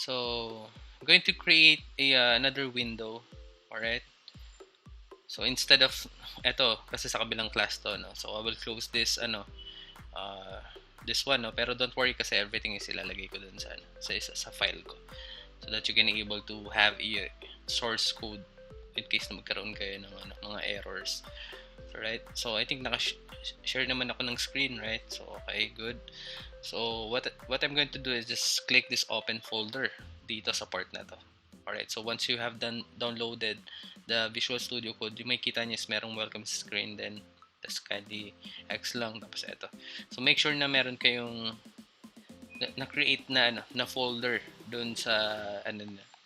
So, I'm going to create another window. Alright? So, instead of, eto, kasi sa kabilang class to, no? So, I will close this, uh, this one, no? Pero don't worry kasi everything is ilalagay ko dun sa, sa file ko. So that you can able to have a source code in case na magkaroon kayo ng mga errors. Right? So, I think naka-share naman ako ng screen, right? So, okay, good. So, what I'm going to do is just click this open folder dito sa part na to. Alright, so once you have downloaded the Visual Studio Code, yung may kita niyo is merong welcome screen, then tas kindly X lang, tapos ito. So, make sure na meron kayong na-create na folder doon sa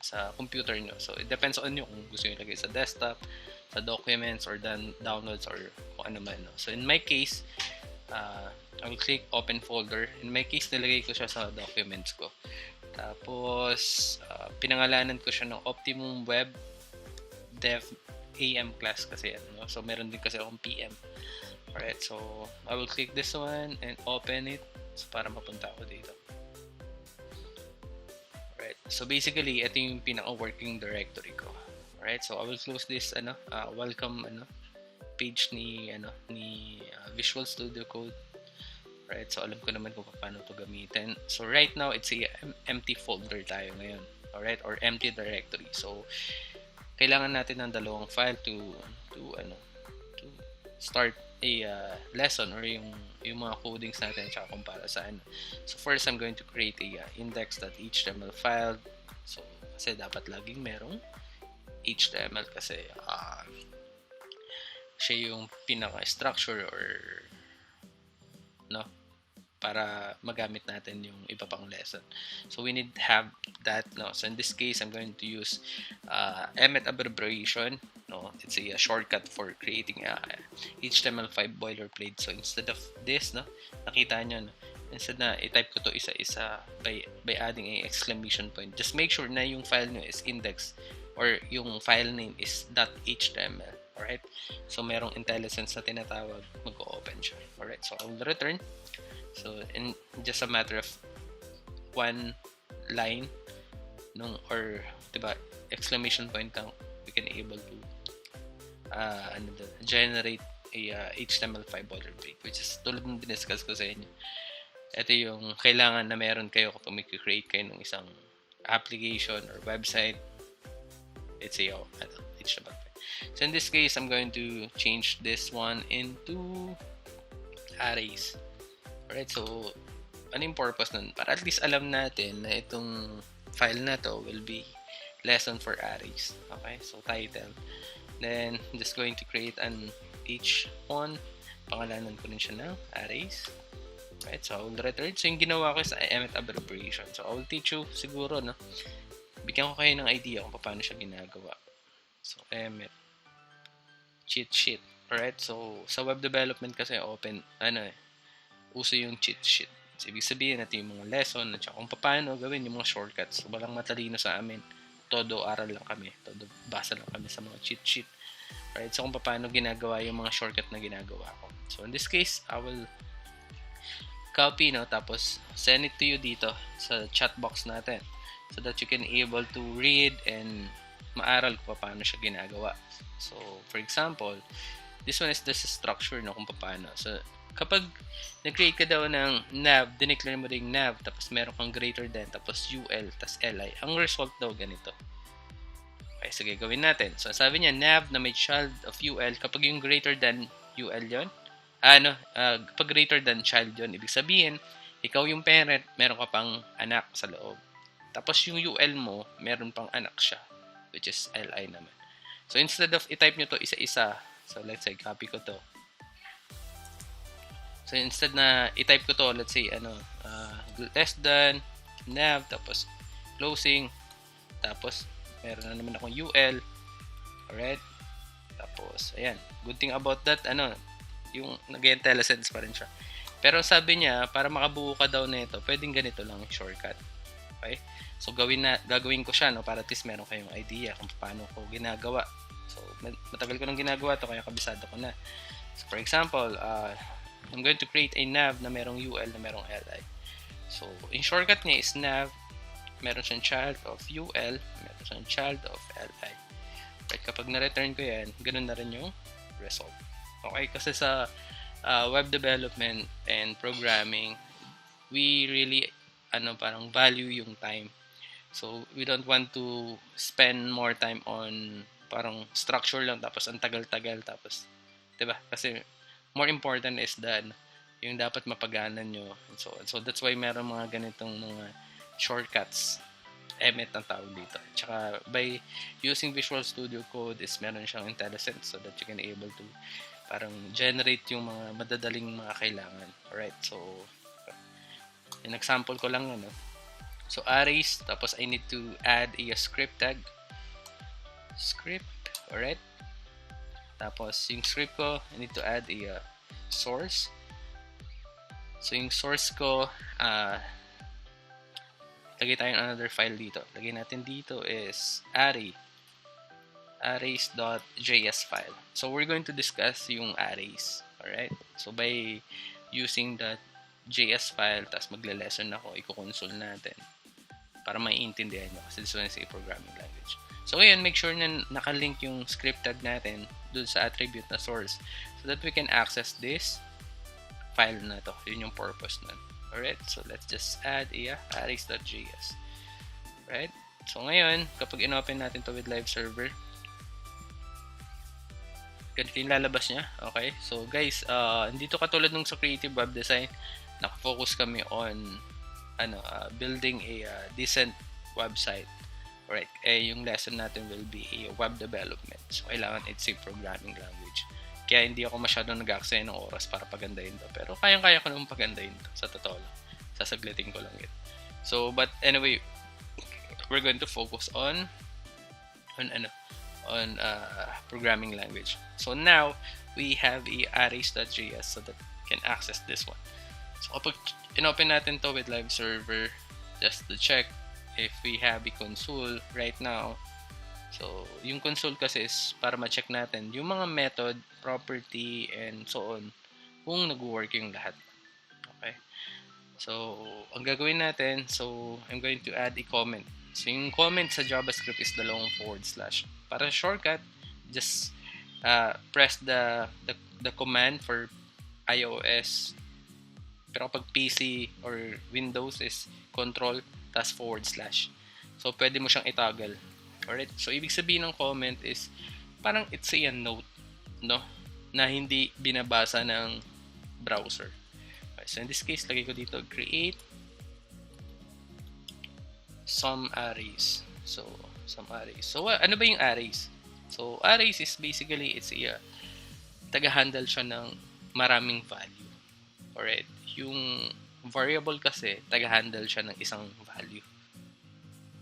sa computer nyo. So, it depends on you kung gusto nyo ilagay sa desktop, sa documents, or downloads, or kung ano man. No? So, in my case, I will click open folder. In my case, nilagay ko siya sa documents ko. Tapos, pinangalanan ko siya ng Optimum Web Dev AM class kasi. No? So, meron din kasi akong PM. Alright, so, I will click this one and open it. So, para mapunta ako dito. Alright, so basically, ito yung pinaka-working directory ko. Alright, so I will close this welcome page ni Visual Studio Code. Right, so alam ko naman kung paano to gamitin. So right now, it's a empty folder tayo ngayon. Alright, or empty directory. So kailangan natin ng dalawang file to start a lesson, or yung mga codings natin tsaka kung para saan. So first, I'm going to create a index.html file. So kasi dapat laging merong HTML kasi siya yung pinaka-structure or para magamit natin yung iba pang lesson. So we need to have that. So in this case, I'm going to use Emmet abbreviation. It's a shortcut for creating a HTML5 boilerplate. So instead of this, nakita nyo, instead na i-type ko to isa-isa by adding a exclamation point. Just make sure na yung file nyo is index, or yung file name is .html. Alright? So merong IntelliSense na tinatawag, mag-open siya. Alright, so I will return. So, in just a matter of one line, or diba, exclamation point lang, we can able to generate a HTML5 boilerplate, which is tulad ng diniscuss ko sa inyo. Ito yung kailangan na meron kayo kapag mag-create kayo ng isang application or website. It's a HTML5. So, in this case, I'm going to change this one into arrays. Alright, so ano yung purpose nun? Para at least alam natin na itong file na to will be lesson for arrays. Okay, so title. Then, I'm just going to create an h1. Pangalanan ko rin siya ng arrays. Right, so I will return. So yung ginawa ko sa Emmet abbreviation. So I will teach you siguro, bigyan ko kayo ng idea kung paano siya ginagawa. So Emmet cheat sheet. Alright, so sa web development kasi uso yung cheat sheet. So, ibig sabihin natin yung mga lesson at kung paano gawin yung mga shortcuts. So, walang matalino sa amin. Todo aral lang kami. Todo basa lang kami sa mga cheat sheet. Right? So, kung paano ginagawa yung mga shortcut na ginagawa ko. So, in this case, I will copy, tapos send it to you dito sa chat box natin so that you can able to read and maaral kung paano siya ginagawa. So, for example, this one is the structure, kung paano. So, kapag nag-create ka daw ng nav, dineclare mo rin nav, tapos meron kang greater than, tapos ul, tapos li, ang result daw ganito. Okay, sige, gawin natin. So, sabi niya, nav na may child of ul, kapag yung greater than ul yon, kapag greater than child yon, ibig sabihin, ikaw yung parent, meron ka pang anak sa loob. Tapos yung ul mo, meron pang anak siya, which is li naman. So, instead of i-type nyo to isa-isa, so let's say, copy ko to. So, instead na i-type ko to, let's say, less than, nav, tapos closing, tapos meron na naman akong ul. Alright? Tapos, ayan. Good thing about that, yung nag-IntelliSense pa rin siya. Pero sabi niya, para makabuo ka daw nito, pwedeng ganito lang yung shortcut. Okay? So, gagawin ko siya, para at least meron kayong idea kung paano ko ginagawa. So, matagal ko nang ginagawa to, kaya kabisado ko na. So, for example, I'm going to create a nav na merong ul na merong li. So, in shortcut niya is nav meron siyang child of UL, meron siyang child of LI. Right, kapag na-return ko yan, ganun na rin yung result. Okay, kasi sa web development and programming, we really parang value yung time. So, we don't want to spend more time on parang structure lang tapos ang tagal-tagal tapos 'di ba? Kasi more important is yung dapat mapaganan nyo and so on. So, that's why meron mga ganitong mga shortcuts. Emmet ang tawag dito. Tsaka by using Visual Studio Code is meron siyang IntelliSense so that you can able to parang generate yung mga madadaling mga kailangan. Alright, so in example ko lang so arrays, tapos I need to add a script tag. Script, alright. Tapos yung script ko, I need to add a source. So yung source ko, lagay tayong another file dito. Lagay natin dito is arrays.js file. So we're going to discuss yung arrays. Alright? So by using that JS file, tapos magle-lesson ako, i-console natin para maiintindihan nyo kasi this one is a programming language. So ngayon, make sure na nakalink yung script tag natin dun sa attribute na source so that we can access this file na to. Yun yung purpose nun. Alright, so let's just add a arrays.js. Right? So ngayon, kapag in-open natin to with live server, ganito yung lalabas niya. Okay? So guys, hindi to katulad nung sa creative web design. Nakafocus kami on building a decent website. Alright, yung lesson natin will be a web development. So kailangan it's a programming language. Kaya hindi ako masyadong nag-aksaya ng oras para pagandahin to. Pero kayang-kaya ko naman pagandahin to. Sa totoo lang. Sasaglitin ko lang yun. So, but anyway, we're going to focus on programming language. So now, we have a arrays.js so that we can access this one. So kapag in-open natin to with live server, just to check if we have a console right now. So, yung console kasi is para ma-check natin yung mga method, property, and so on kung nag-work yung lahat. Okay? So, ang gagawin natin, so, I'm going to add a comment. So, yung comment sa JavaScript is dalawang /. Para shortcut, just press the command for iOS. Pero kapag PC or Windows is control tas /. So, pwede mo siyang itoggle. Alright? So, ibig sabihin ng comment is parang it's a note, no? Na hindi binabasa ng browser. Okay, so, in this case, lagay ko dito, create some arrays. So, some arrays. So, ano ba yung arrays? So, arrays is basically, it's a taga-handle siya ng maraming value. Alright? Yung variable kasi, taga-handle siya ng isang value.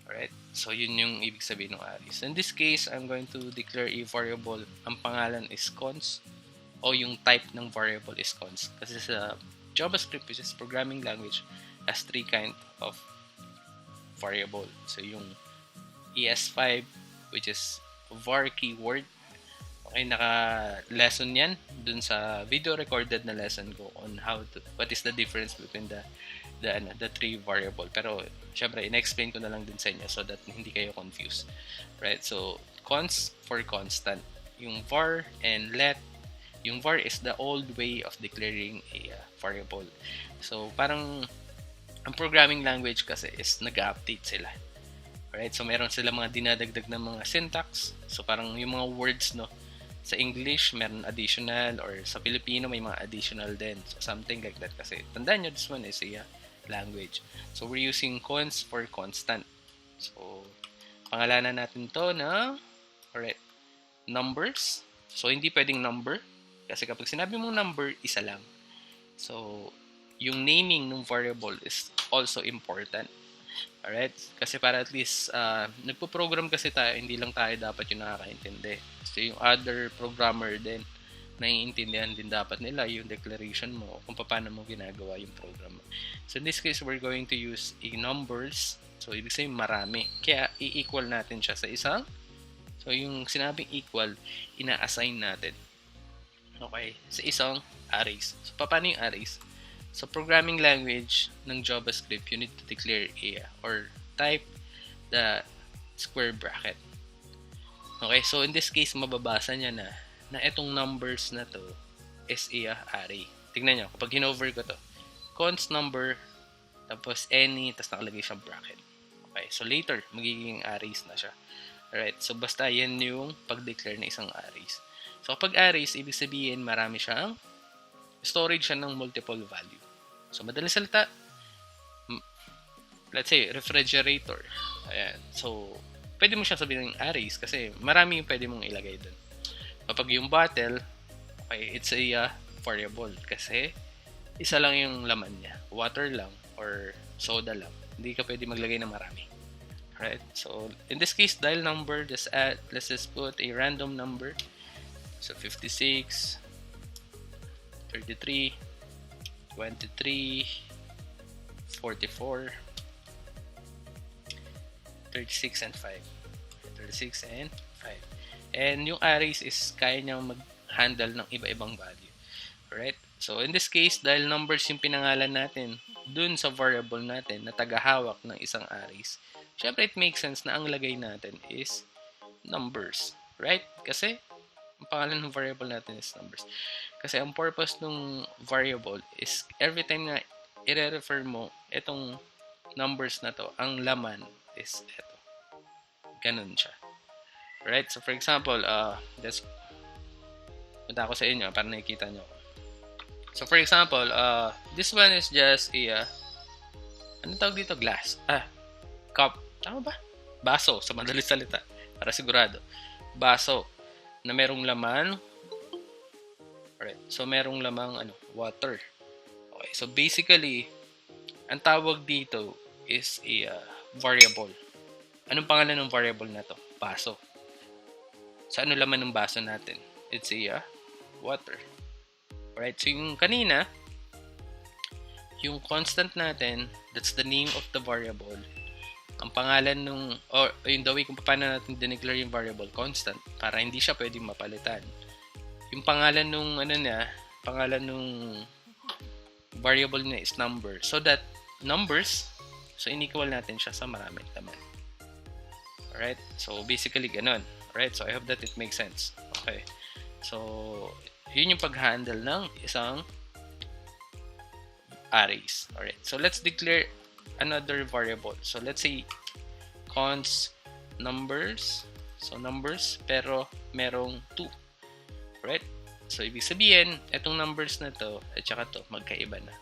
Alright? So, yun yung ibig sabihin ng arrays. In this case, I'm going to declare a variable. Ang pangalan is const o yung type ng variable is const. Kasi sa JavaScript, which is programming language, has three kind of variable. So, yung ES5, which is var keyword. Okay, naka-lesson yan dun sa video recorded na lesson ko on what is the difference between the three variable. Pero, syempre, in-explain ko na lang din sa inyo so that hindi kayo confused. Right? So, const for constant. Yung var and let. Yung var is the old way of declaring a variable. So, parang, ang programming language kasi is nag-update sila. Right? So, meron sila mga dinadagdag na mga syntax. So, parang yung mga words, no? Sa English, meron additional or sa Filipino, may mga additional din. So, something like that kasi. Tandaan nyo, this one is a language. So, we're using const for constant. So, pangalanan natin to na numbers. So, hindi pwedeng number. Kasi kapag sinabi mong number, isa lang. So, yung naming ng variable is also important. Alright? Kasi para at least, nagpo-program kasi tayo, hindi lang tayo dapat yung nakakaintindi. So, yung other programmer din, naiintindihan din dapat nila yung declaration mo kung paano mo ginagawa yung program. So, in this case, we're going to use a numbers. So, ibig sabihin marami. Kaya, i-equal natin siya sa isang. So, yung sinabing equal, ina-assign natin. Okay? Sa isang arrays. So, paano yung arrays? So, programming language ng JavaScript, you need to declare or type the square bracket. Okay, so in this case, mababasa niya na itong numbers na to is a array. Tingnan nyo, kapag hinover ko to, const number, tapos any, tapos nakalagay siyang bracket. Okay, so later, magiging arrays na siya. Alright, so basta yan yung pag-declare na isang arrays. So kapag arrays, ibig sabihin marami siyang storage siya ng multiple value. So madaling salita, let's say, refrigerator. Ayan. So, pwede mo siya sabihin ng arrays kasi marami yung pwede mong ilagay dun. Kapag yung bottle, okay, it's a variable kasi isa lang yung laman niya. Water lang or soda lang. Hindi ka pwede maglagay ng marami. Right? So, in this case, dial number, let's just put a random number. So, 56, 33, 23, 44, 36 and 5. 36 and 5. And yung arrays is kaya niyang mag-handle ng iba-ibang value. Alright? So, in this case, dahil numbers yung pinangalan natin dun sa variable natin na tagahawak ng isang arrays, syempre it makes sense na ang lagay natin is numbers. Right? Kasi, ang pangalan ng variable natin is numbers. Kasi ang purpose ng variable is every time na i-refer mo itong numbers na to, ang laman is ito. Ganun siya. Right? So, for example, punta ako sa inyo para nakikita nyo. So, for example, this one is just a, ano tawag dito? Glass. Cup. Tama ba? Baso, sa madaling salita. Para sigurado. Baso na merong laman. Alright. So, merong lamang water. Okay. So, basically, ang tawag dito is a variable. Anong pangalan ng variable na to? Baso. So, ano laman ng baso natin? It's a water. Alright, so yung kanina, yung constant natin, that's the name of the variable. Ang pangalan nung, or yung the way kung paano natin dineclare yung variable, constant, para hindi siya pwedeng mapalitan. Yung pangalan nung, pangalan nung variable niya is number. So that, numbers, so in-equal natin siya sa maraming laman. Alright, so basically ganun. Alright, so I hope that it makes sense. Okay, so yun yung pag-handle ng isang arrays. Alright, so let's declare another variable. So let's say const numbers. So numbers, pero merong 2. Right? So ibig sabihin, itong numbers na to at saka to magkaiba na.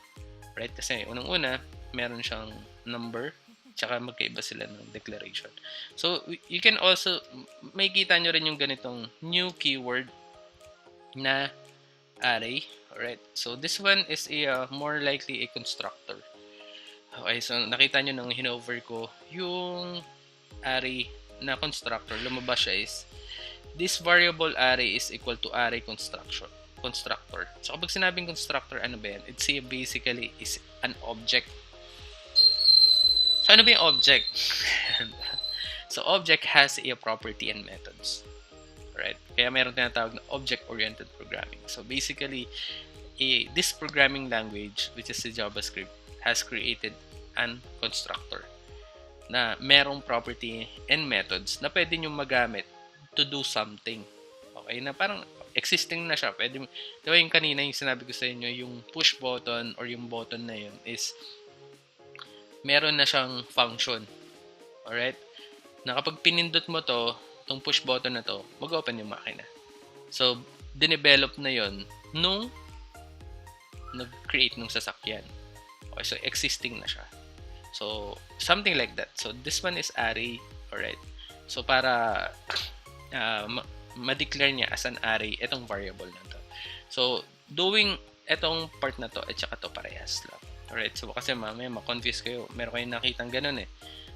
Right? Kasi unang-una, meron siyang number tsaka magkaiba sila ng declaration. So you can also, may kita nyo rin yung ganitong new keyword na array. Alright, so this one is a more likely a constructor. Okay, so nakita nyo nang hinover ko yung array na constructor, lumabas siya is this variable array is equal to array constructor. So kapag sinabing constructor, ano ba yan? It's basically is an object. So ano ba yung object? So object has a property and methods. Right? Kaya meron tinatawag na object-oriented programming. So basically, this programming language, which is the JavaScript, has created an constructor na merong property and methods na pwede nyo magamit to do something. Okay? Na parang existing na siya. Pwede, diba yung kanina yung sinabi ko sa inyo, yung push button or yung button na yun is meron na siyang function. Alright? Na kapag pinindot mo to, itong push button na to, mag-open yung makina. So, dinevelop na yon nung nag-create ng sasakyan. Okay, so existing na siya. So, something like that. So, this one is array. Alright. So, para ma-declare niya as an array itong variable na to. So, doing itong part na to at saka to parehas lang. Alright. So, kasi mamaya ma-confuse kayo. Meron kayong nakitang ganun eh.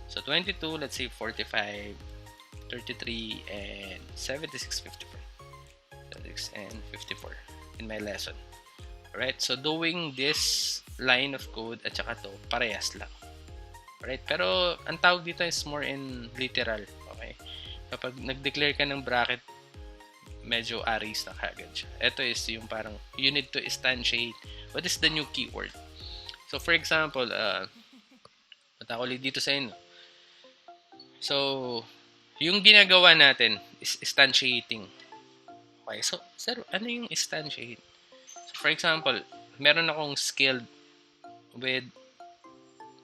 So, 22, let's say 45, 33 and 76, 54. 76 and 54 in my lesson. Alright, so doing this line of code at saka to, parehas lang. Alright, pero ang tawag dito is more in literal. Okay, kapag nag-declare ka ng bracket, medyo arrays na kagad siya. Ito is yung parang, you need to instantiate what is the new keyword. So for example, punta ko ulit dito sa inyo. So, yung ginagawa natin is instantiating. Okay, so, sir, ano yung instantiate? So, for example, meron akong skilled with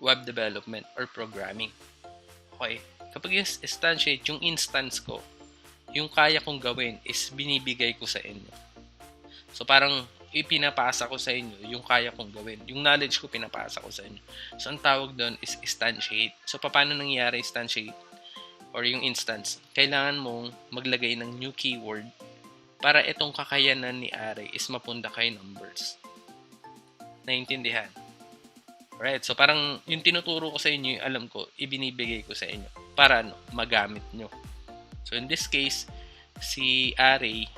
web development or programming. Okay, kapag instantiate, yung instance ko, yung kaya kong gawin is binibigay ko sa inyo. So, parang ipinapasa ko sa inyo yung kaya kong gawin. Yung knowledge ko, pinapasa ko sa inyo. So, ang tawag doon is instantiate. So, paano nangyayari instantiate? Or yung instance, kailangan mong maglagay ng new keyword para itong kakayanan ni Ari is mapunta kay numbers. Naintindihan? Right? So, parang yung tinuturo ko sa inyo, yung alam ko, ibinibigay ko sa inyo para magamit nyo. So, in this case, si Ari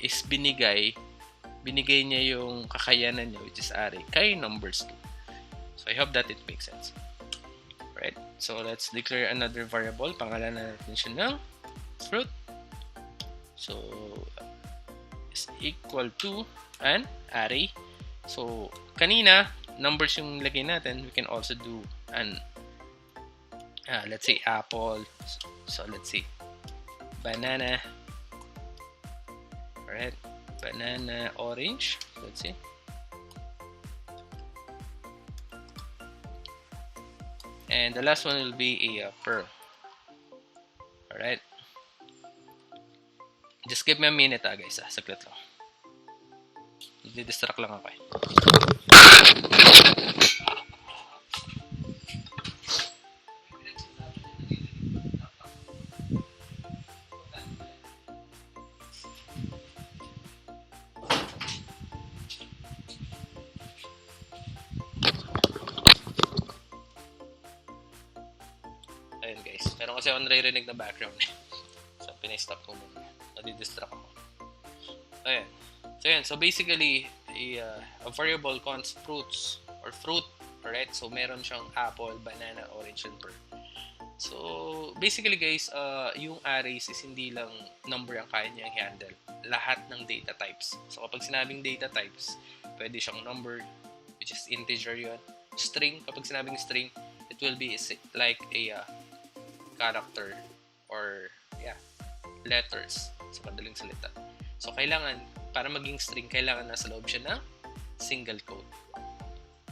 is binigay niya yung kakayanan niya, which is Ari, kay numbers 2. So, I hope that it makes sense. Right? So, let's declare another variable. Pangalan natin siya ng fruit. So, is equal to an array. So, kanina, numbers yung lagay natin. We can also do an, let's say, apple. So, let's see. Banana. Alright. Banana, orange. Let's see. And the last one will be a pearl. Alright. Just give me a minute guys. Saglit lang. Di-distract lang ako Ayun guys. Meron kasi ako naririnig na background. So, pinay-stop ko muna. Nadi-distract ako. Ayan. So, yan. So, basically, a variable contains fruits or fruit. Alright? So, meron siyang apple, banana, orange, and pear. So, basically guys, yung arrays is hindi lang number ang kaya niyang handle. Lahat ng data types. So, kapag sinabing data types, pwede siyang number, which is integer yun. String, kapag sinabing string, it will be like a character or letters sa madaling salita. So, kailangan, para maging string, kailangan nasa loob siya ng single quote.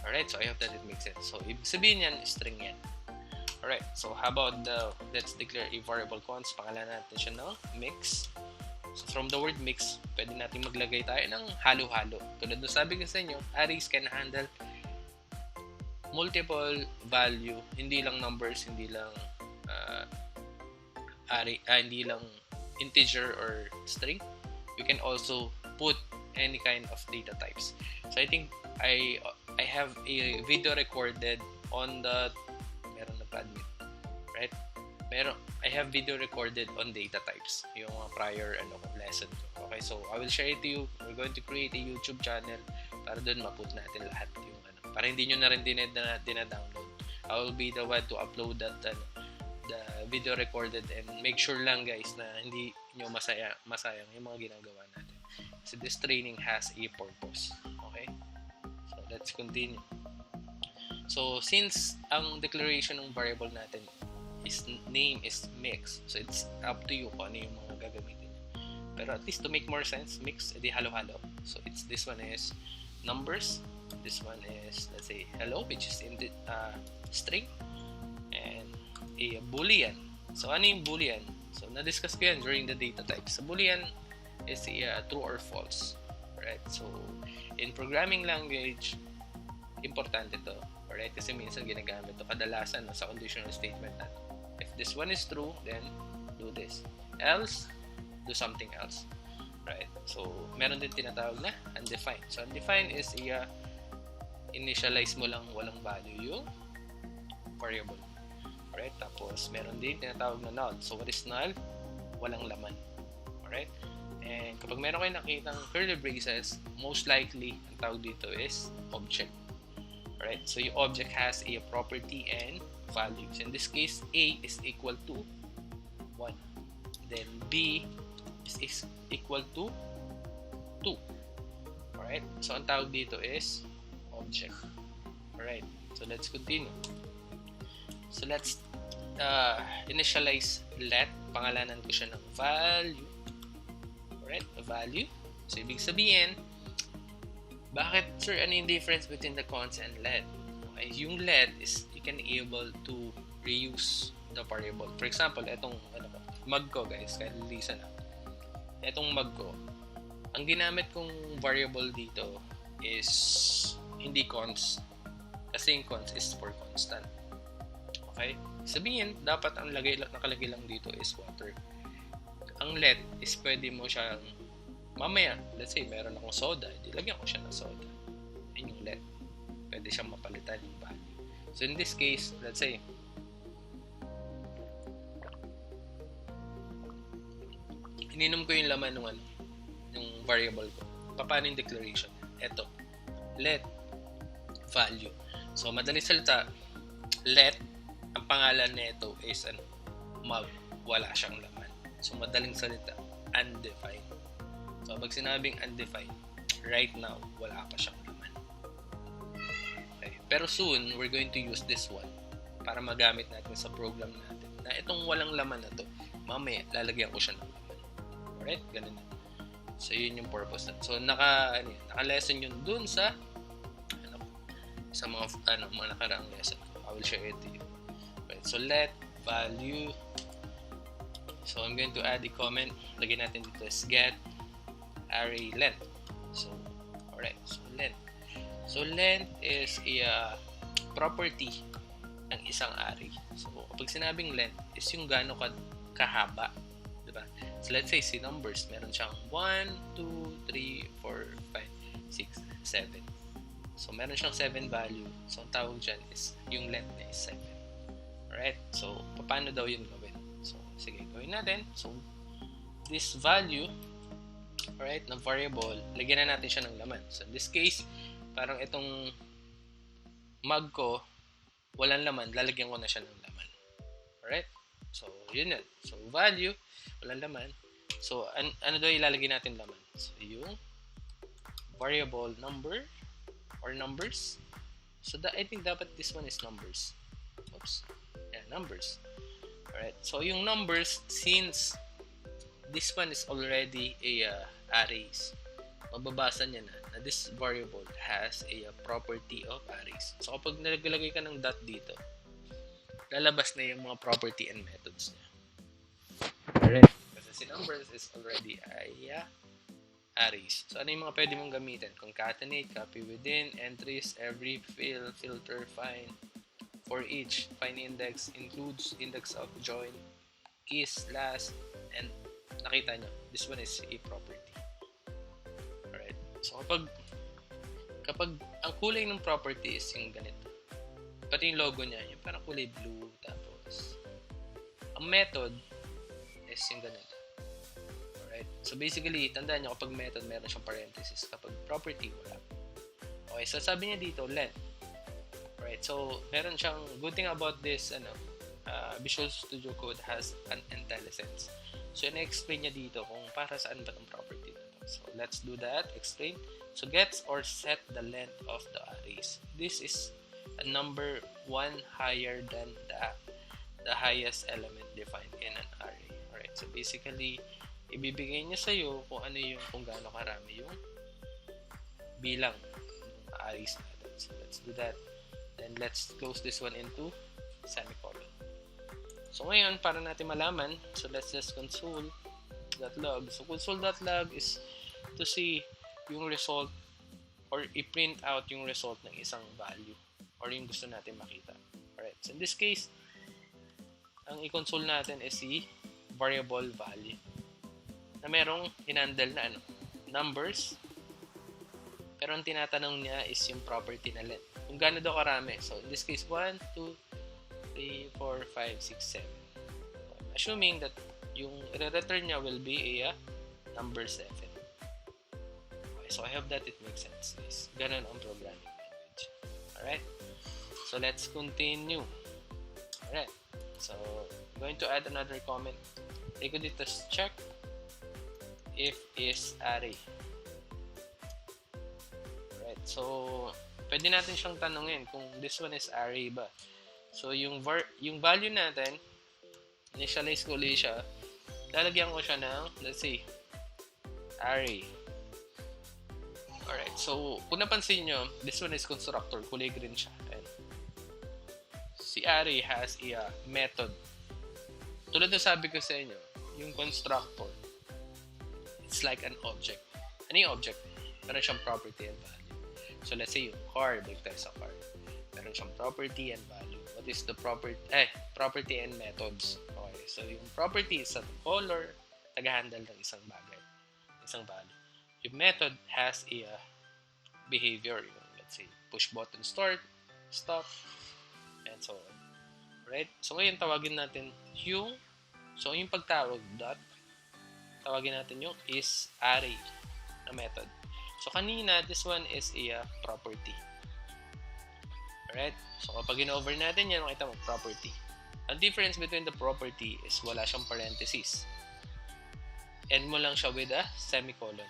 Alright, so I hope that it makes sense. So, ibig sabihin yan, string yan. Alright, so how about let's declare a variable const. Pangalan natin siya ng mix. So, from the word mix, pwede natin maglagay tayo ng halo-halo. Tulad ng sabi ko sa inyo, arrays can handle multiple value, hindi lang numbers, hindi lang hindi lang integer or string. You can also put any kind of data types. So I think I have a video recorded on the admin, right? I have video recorded on data types, yung prior lesson ko. Okay, so I will share it to you. We're going to create a YouTube channel para doon ma-put natin lahat yung para hindi nyo na rin dina-download. I will be the one to upload that the video recorded, and make sure lang guys na hindi nyo masayang yung mga ginagawa natin. So this training has a purpose. Okay? So let's continue. So since ang declaration ng variable natin is name is mix, so it's up to you kung ano yung mga gagamitin. Pero at least to make more sense, mix, edi halo-halo. So this one is numbers. This one is, let's say, hello, which is in the string, and a boolean. So ano yung boolean? So na-discuss ko yan during the data types. So boolean is a true or false, right? So in programming language, importante to, right? Kasi minsan ginagamit to kadalasan sa conditional statement natin. If this one is true, then do this. Else, do something else, right? So meron din tinatawag na undefined. So undefined is initialize mo lang walang value yung variable, right? Tapos meron din tinatawag na null. So what is null? Walang laman, alright? And kapag meron kayo nakitang curly braces, most likely ang tawag dito is object. Alright, so your object has a property and values. In this case, A is equal to 1. Then B is equal to 2. Alright, so ang tawag dito is object. Alright, so let's continue. So let's initialize let, pangalanan ko siya ng value. Alright, value. So, ibig sabihin, bakit, sir, ano yung difference between the cons and let? Okay, yung let is you can able to reuse the variable. For example, itong mug ko, guys, kahit lisa na. Itong mug ko, ang ginamit kong variable dito is hindi cons. Kasi yung cons is for constant. Okay? Sabihin, dapat ang nakalagay lang dito is water. Ang let is pwede mo siyang mamaya, let's say, meron akong soda, hindi lagyan ko siya ng soda. Yun yung let. Pwede siyang mapalitan yung value. So, in this case, let's say, ininom ko yung laman ng yung variable ko. Paano yung declaration? Eto, let value. So, madaling salita, let, ang pangalan nito is mug. Wala siyang laman. So, madaling salita, undefined. So, pag sinabing undefined, right now, wala pa siyang laman. Okay. Pero soon, we're going to use this one para magamit natin sa program natin na itong walang laman na to, mamaya, lalagyan ko siya ng laman. Alright? Ganun na. So, yun yung purpose na. So, naka-lesson yun dun sa mga nakaraang lesson. I will share it to you. Right. So, let value. So, I'm going to add a comment. Lagyan natin dito is get array length. So, alright. So, length. So, length is a property ng isang array. So, kapag sinabing length is yung gaano kahaba. Diba? So, let's say si numbers, meron siyang 1, 2, 3, 4, 5, 6, 7. So, meron siyang 7 value. So, ang tawag dyan is yung length na is 7. Alright? So, paano daw yun gawin? So, sige, gawin natin. So, this value, alright, na variable, lagyan na natin siya ng laman. So, in this case, parang itong mug ko, walang laman, lalagyan ko na siya ng laman. Alright? So, yun yun. So, value, walang laman. So, ano daw ilalagay natin laman? So, yung variable number or numbers. So, I think dapat this one is numbers. Oops. Yeah, numbers. Alright. So, yung numbers, since this one is already a arrays, mababasa niya na this variable has a property of arrays. So, kapag nilagay ka ng dot dito, lalabas na yung mga property and methods niya. Alright. Kasi si numbers is already a arrays. So, ano yung mga pwede mong gamitin? Concatenate, copy within, entries, every, fill, filter, find, for each, find index, includes, index of join, keys, last, and nakita nyo, this one is a property. Alright. So, kapag ang kulay ng property is yung ganito, pati yung logo niya, yung parang kulay blue, tapos, ang method is yung ganito. Alright? So, basically, tandaan nyo, kapag method, meron siyang parenthesis. Kapag property, wala. Okay, so sabi niya dito, length. Alright, so, meron siyang, good thing about this, Visual Studio Code has an IntelliSense. So, ina-explain niya dito kung para saan ba itong property na to. So, let's do that. Explain. So, gets or set the length of the arrays. This is a number 1 higher than the highest element defined in an array. Alright, so basically, ibibigay niya sa'yo kung gaano karami yung bilang ng arrays natin. So, let's do that. Then, let's close this one into semicolon. So, ngayon, para natin malaman, so let's just console.log. So, console.log is to see yung result or i-print out yung result ng isang value or yung gusto natin makita. Alright, so in this case, ang i-console natin is si variable value na merong hinandle na numbers, pero ang tinatanong niya is yung property na length. Kung gaano daw karami. So, in this case, 1, 2, 3, 4, 5, 6, 7. I'm assuming that yung i-return niya will be a number 7. Okay, so, I hope that it makes sense, guys. Ganun ang programming language. Alright? So, let's continue. Alright. So, I'm going to add another comment. Take ko dito, check if is array. Alright, so pwede natin siyang tanungin kung this one is array ba. So, yung value natin, initialize ko ulit siya. Lalagyan ko siya ng, let's say, array. Alright, so, kung napansin nyo, this one is constructor. Kulay green siya. And si array has a method. Tulad na sabi ko sa inyo, yung constructor, it's like an object. Ano yung object? Meron siyang property and value. So, let's say yung car, balik tayo sa car. Meron siyang property and value. What is the property? Property and methods. Okay, so yung property is a color, nag-handle ng isang bagay, isang value. Yung method has a behavior. Yung, let's say, push button start, stop, and so on. Right? So, ngayon, tawagin natin yung pagtawag dot, tawagin natin yung is array na method. So, kanina, this one is a property. Alright? So, kapag in-over natin yan, makita mo, property. Ang difference between the property is wala siyang parenthesis. End mo lang siya with a semicolon.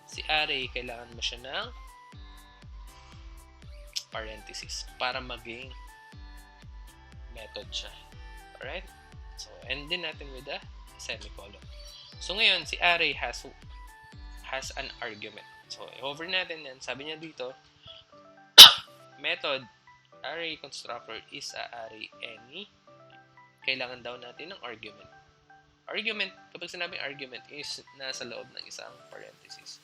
Si array, kailangan mo siya ng parenthesis para maging method siya. Alright? So, end din natin with a semicolon. So, ngayon, si array has an argument. So, i-hover natin yan. Sabi niya dito, method array constructor is a array any. Kailangan daw natin ng argument. Argument, kapag sinabing argument, is nasa loob ng isang parenthesis.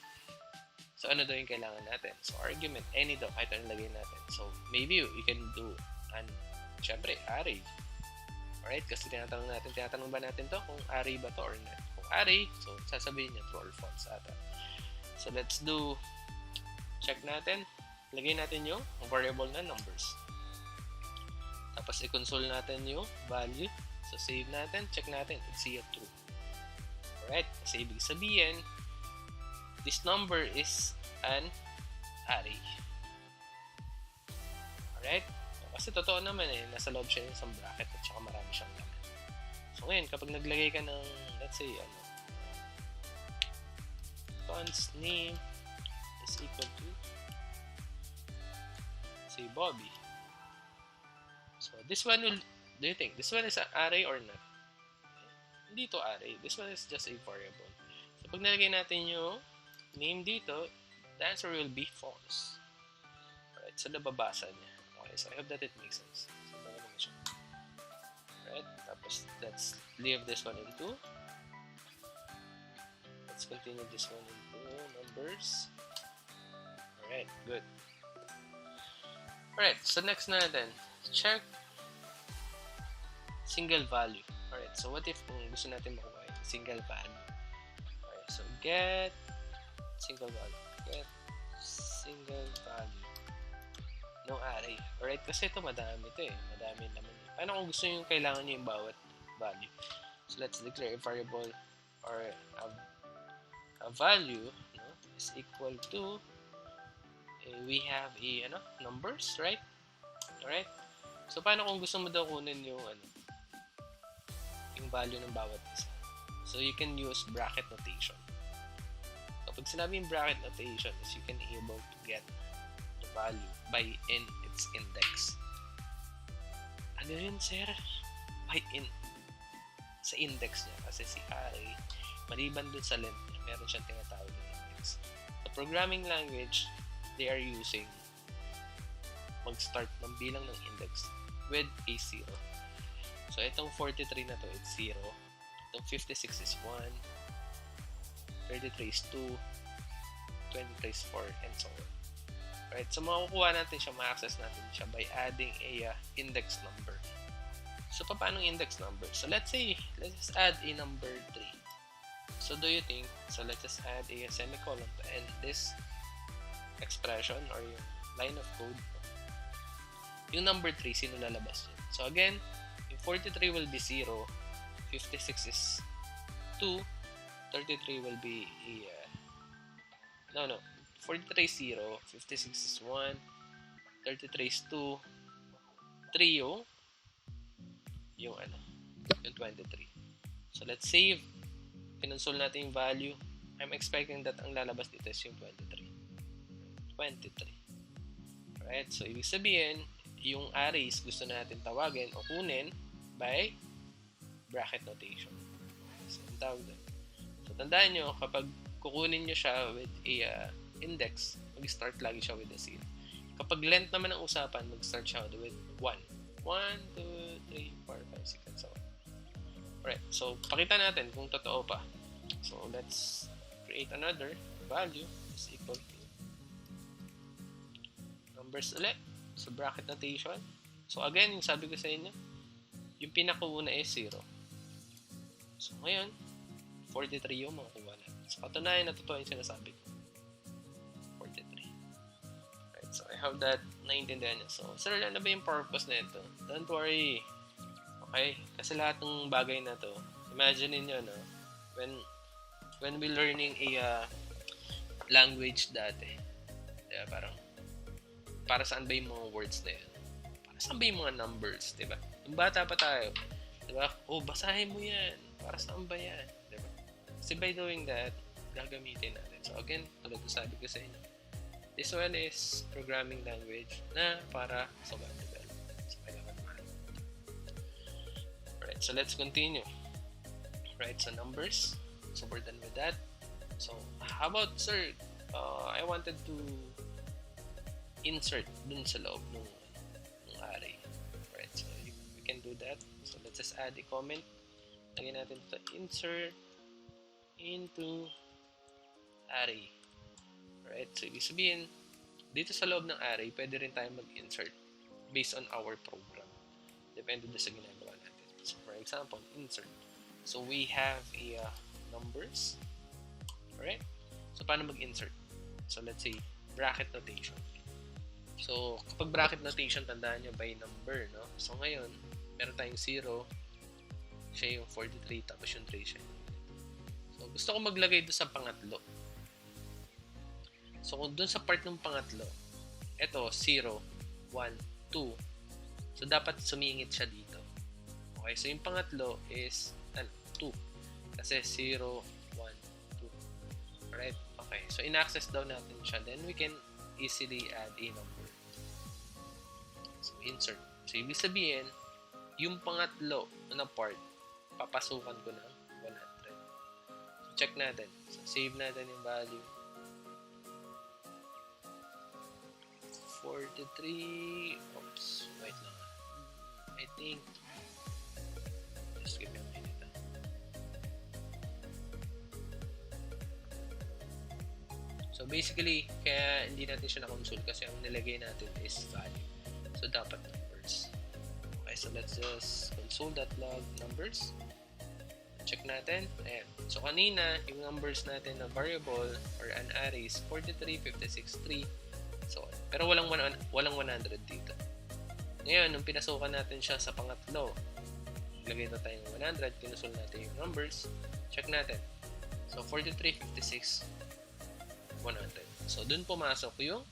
So, ano daw yung kailangan natin? So, argument, any daw, kahit anong lagay natin. So, maybe we can do syempre, array. Alright? Kasi tinatanong ba natin to kung array ba to or not? Kung array, so, sasabihin niya true or false ata. So, let's do, check natin. Lagay natin yung variable na numbers. Tapos, i-console natin yung value. So, save natin. Check natin. Let's see it true. Alright? Kasi ibig sabihin, this number is an array. Alright? Kasi totoo naman nasa loob siya ng isang bracket at saka marami siyang laman. So, ngayon, kapag naglagay ka ng, let's say, const name is equal to, say, Bobby. So, this one will, do you think, this one is an array or not? Hindi to array. This one is just a variable. So, pag nalagay natin yung name dito, the answer will be false. Alright, so nababasa niya. Okay, so I hope that it makes sense. So, naman siya. Alright, tapos let's leave this one into. Let's continue this one into numbers. Alright, good. Alright, so next natin, check single value. Alright, so what if kung gusto natin makuha yung single value? Alright, so get single value. Get single value ng array. Alright, kasi ito madami ito madami naman. Paano kung gusto nyo kailangan nyo yung bawat value? So let's declare a variable or a value is equal to we have a numbers, right? Alright? So paano kung gusto mo daw kunin yung yung value ng bawat isa? So you can use bracket notation. Kapag sinabing bracket notation is you can able to get the value by in its index. Ano yun, sir? By in sa index niya. Kasi si array, maliban dun sa length niya, meron siyang tinatawag na index. The programming language, they are using mag-start ng bilang ng index with a 0. So, itong 43 na to, it's 0. Itong 56 is 1. 33 is 2. 23 is 4, and so on. Right? So, makukuha natin siya, ma-access natin siya by adding a index number. So, paano index number? So, let's just add a number 3. So, do you think, so let's just add a semicolon to end this expression or yung line of code. Yung number 3, sino lalabas yun? So, again, yung 43 will be 0. 56 is 2. 33 will be 43 is 0. 56 is 1. 33 is 2. 3 yung 23. So, let's save. Kinonsole natin yung value. I'm expecting that ang lalabas dito is yung 23. 23. Alright, so ibig sabihin, yung arrays gusto natin tawagin o kunin by bracket notation. So, ang tawag doon. So, tandaan nyo, kapag kukunin nyo siya with a index, mag-start lagi siya with a 0. Kapag length naman ang usapan, mag-start siya with 1. 1, 2, 3, 4, 5, 6, and so on. Alright, so pakita natin kung totoo pa. So, let's create another value is equal to numbers ulit. So, bracket notation. So, again, yung sabi ko sa inyo, yung pinakauna is 0. So, ngayon, 43 yung makukuha natin. So, katunayan na totoo yung sinasabi ko. 43. Right, so I hope that naintindihan niyo. So, sir, ano ba yung purpose na ito? Don't worry. Okay? Kasi lahat ng bagay na to, imagine niyo, no? When we learning a language dati, diba, parang, para saan ba yung mga words na yan? Para saan ba yung mga numbers, diba? Nung bata pa tayo, diba? Oh, basahin mo yan. Para saan ba yan? Diba? Kasi by doing that, gagamitin natin. So again, tulad ng sabi ko sa inyo, this one is programming language na para sa web development. So kailangan naman. Alright, so let's continue. Right, so numbers. So we're done with that. So how about, sir, I wanted to insert dun sa loob ng array. Right, so we can do that. So let's just add a comment. Lagyan natin ito, insert into array. Right, so ibig sabihin, dito sa loob ng array, pwede rin tayo mag-insert based on our program. Depende doon sa ginagawa natin. So for example, insert. So we have a numbers. Alright? So paano mag-insert? So let's say, bracket notation. So, kapag bracket notation, tandaan nyo by number, no? So, ngayon, meron tayong 0, siya yung 43, tapos yung 3 siya. So, gusto ko maglagay doon sa pangatlo. So, kung doon sa part ng pangatlo, eto, 0, 1, 2. So, dapat sumingit siya dito. Okay, so yung pangatlo is 2. Kasi 0, 1, 2. Alright? Okay, so in-access daw natin siya. Then, we can easily add a number. So, insert. So, ibig sabihin, yung pangatlo na part, papasukan ko ng 100. So, check natin. So, save natin yung value. 43. Oops. Wait lang. I think. Just give me a minute. So, basically, kaya hindi natin siya na-console kasi ang nilagay natin is value. So, dapat numbers. Okay, so let's just console.log numbers. Check natin. Ayan. So, kanina, yung numbers natin na variable or an array is 43, 56, 3, so on. Pero walang 100 dito. Ngayon, nung pinasukan natin siya sa pangatlo, lagay na tayo ng 100, kinusol natin yung numbers, check natin. So, 43, 56, 100. So, dun pumasok yung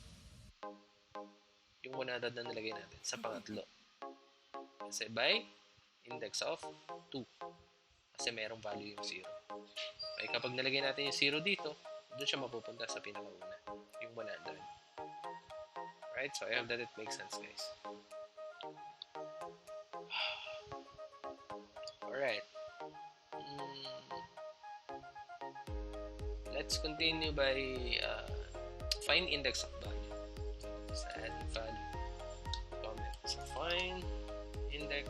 100 na nilagay natin sa pangatlo. Kasi by index of 2. Kasi merong value yung 0. Okay, kapag nilagay natin yung 0 dito, doon siya mapupunta sa pinakauna, yung 100. Right? So, I hope that it makes sense, guys. Alright. Let's continue by find index of value. So, add value. Comment. So, find index.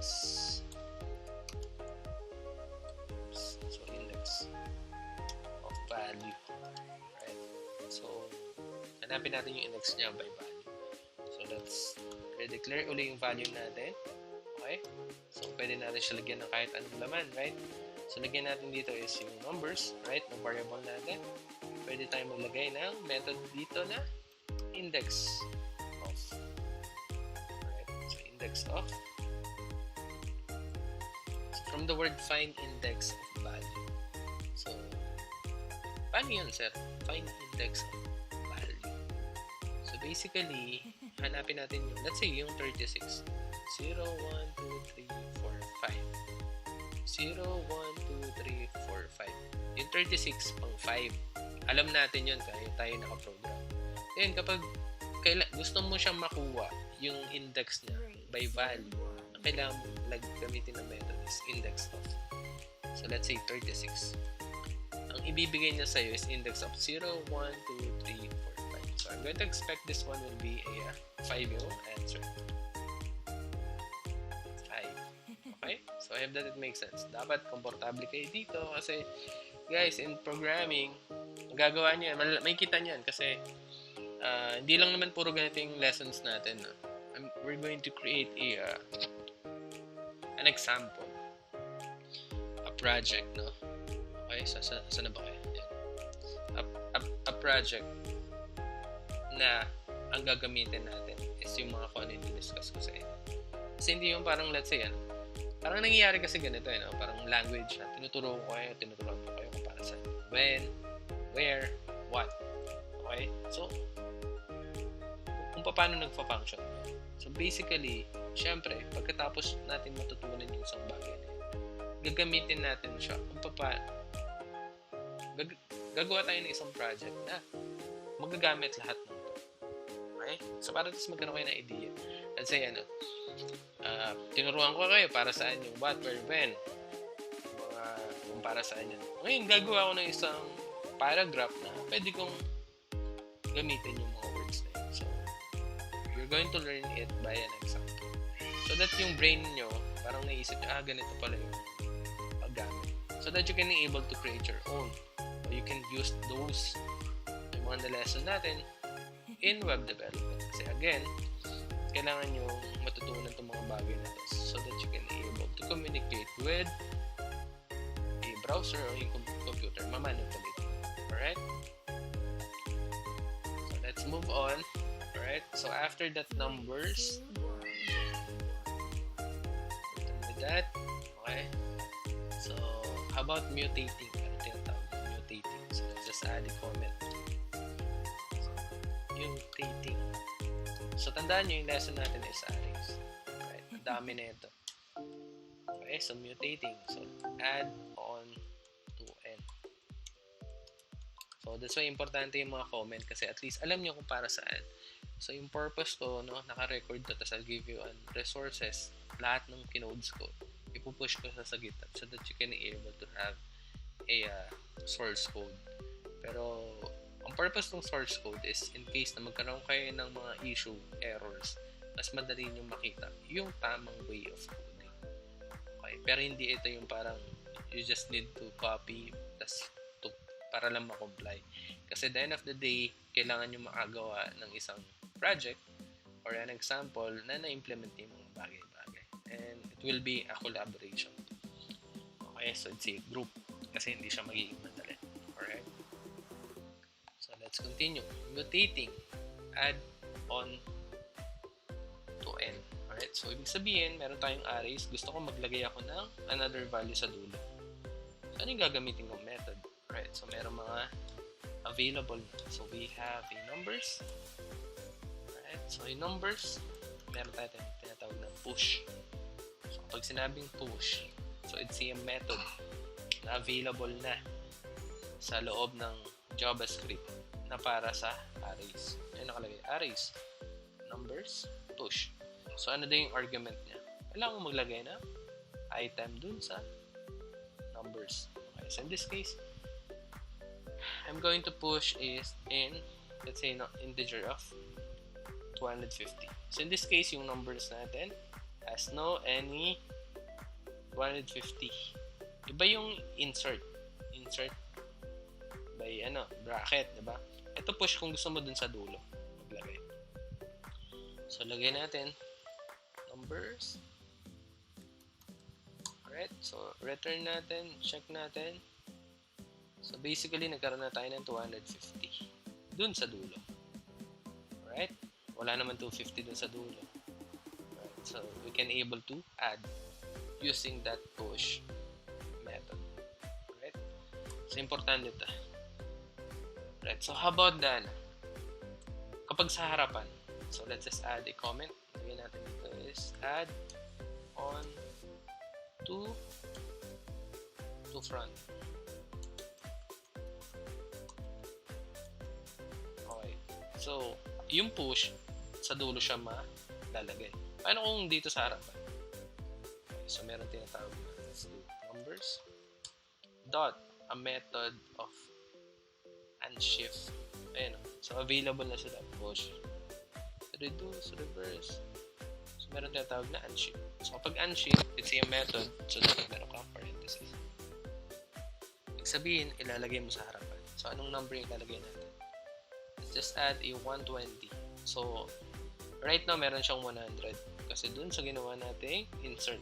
So, index of value. Right? So, hanapin natin yung index niya by value. So, let's declare uli yung value natin. Okay? So, pwede natin siya lagyan ng kahit anong laman, right? So, lagyan natin dito is yung numbers, right? Ng variable natin. Pwede tayo maglagay ng method dito na index of. Right? So, index of. So, from the word find index of value. So, paano yun, sir? Find index of value. So, basically, hanapin natin yung, let's say, yung 36. 0, 1, 2, 3, 4, 5. 0, 1, 2, 3, 4, 5. Yung 36 pang 5. Alam natin yun kaya tayo nakaprogram. Ngayon, kapag gusto mo siyang makuha yung index niya, by value, ang kailangan mo gamitin ng method is index of. So let's say 36. Ang ibibigay niya sa'yo is index of 0, 1, 2, 3, 4, 5. So I'm going to expect this one will be a 5 yung answer. 5. Okay? So I hope that it makes sense. Dapat komportable kayo dito kasi guys, in programming, magagawa niyo yan. May kita niyan kasi hindi lang naman puro ganito yung lessons natin. No? We're going to create an example. A project, no? Okay, saan na ba kayo? A project na ang gagamitin natin is yung mga kung ano yung discuss ko sa inyo. Kasi hindi yung parang, let's say, parang nangyayari kasi ganito, no? Parang language na tinuturuan ko kayo kung para saan. When, where, what. Okay? So, kung paano nagpa-function. So, basically, syempre, pagkatapos natin matutunan yung isang bagay na yun, gagamitin natin siya kung gagawa tayo ng isang project na magagamit lahat ng ito. Okay? So, para tapos magkaroon kayo ng idea. Let's say, tinuruan ko kayo para saan yung what, where, when. Kung para saan yun. Ngayon, gagawa ko ng isang paragraph na pwede kong gamitin yung mga words na yun. So, you're going to learn it by an example. So that yung brain nyo, parang naisip nyo, ganito pala yung paggamit. So that you can be able to create your own. Or you can use those, yung mga na-lesson natin, in web development. Kasi again, kailangan nyo matutunan itong mga bagay na to so that you can be able to communicate with a browser or yung computer, mamanipulate. Alright? So let's move on. Alright? So after that numbers, with that, okay? So how about mutating? Ano tinatawag? Mutating. So let's just add a comment. So, mutating. So tandaan nyo yung lesson natin is arrays. Right? Ang dami na ito. Okay, so mutating. So add on to n. So that's why importante yung mga comment kasi at least alam nyo kung para saan. So yung purpose ko, no, naka-record to, tapos I'll give you resources, lahat ng kinodes ko, ipupush ko sa GitHub so that you can be able to have a source code. Pero ang purpose ng source code is in case na magkaroon kayo ng mga issue, errors, mas madali nyo makita yung tamang way of coding. Okay? Pero hindi ito yung parang you just need to copy para lang ma-comply. Kasi at the end of the day, kailangan nyo makagawa ng isang project or an example na na-implement yung mga bagay-bagay. And it will be a collaboration. Okay? So it's a group kasi hindi siya magiging madali. Alright? So let's continue. Mutating. Add on to n. Alright? So ibig sabihin, meron tayong arrays. Gusto ko maglagay ako ng another value sa dulo. So ano yung gagamitin kong method? Alright? So meron mga available. So we have a numbers. Alright? So yung numbers, meron tayo tinatawag na push. So pag sinabing push, so it's a method na available na sa loob ng JavaScript na para sa arrays. Ayun nakalagay, arrays, numbers, push. So ano din yung argument niya? Kailangan mo maglagay na item dun sa numbers. Okay, so in this case, I'm going to push is in, let's say, integer of 250. So in this case, yung numbers natin has no any 250. Iba yung insert by bracket, diba? Ito push kung gusto mo dun sa dulo maglagay. So lagay natin numbers. Alright, so return natin, check natin. So basically nagkaroon na tayo ng 250 dun sa dulo. Alright, wala naman 250 dun sa dulo. Alright, so we can able to add using that push method. Alright, so importante ito. Right, so how about that? Kapag sa harapan, so let's just add a comment. Lagyan natin dito is add on to front. Okay. So, yung push, sa dulo siya malalagay. Paano kung dito sa harapan? Okay, so meron tinatawag na numbers dot a method of unshift. Ayan, so available na sila. Push, reduce, reverse. So meron tinatawag na unshift. So kapag unshift, it's a method, so dapat meron kang parenthesis. Ibig sabihin, ilalagay mo sa harapan. So anong number yung ilalagay natin? Let's just add a 120. So right now meron siyang 100 kasi dun sa ginawa nating insert.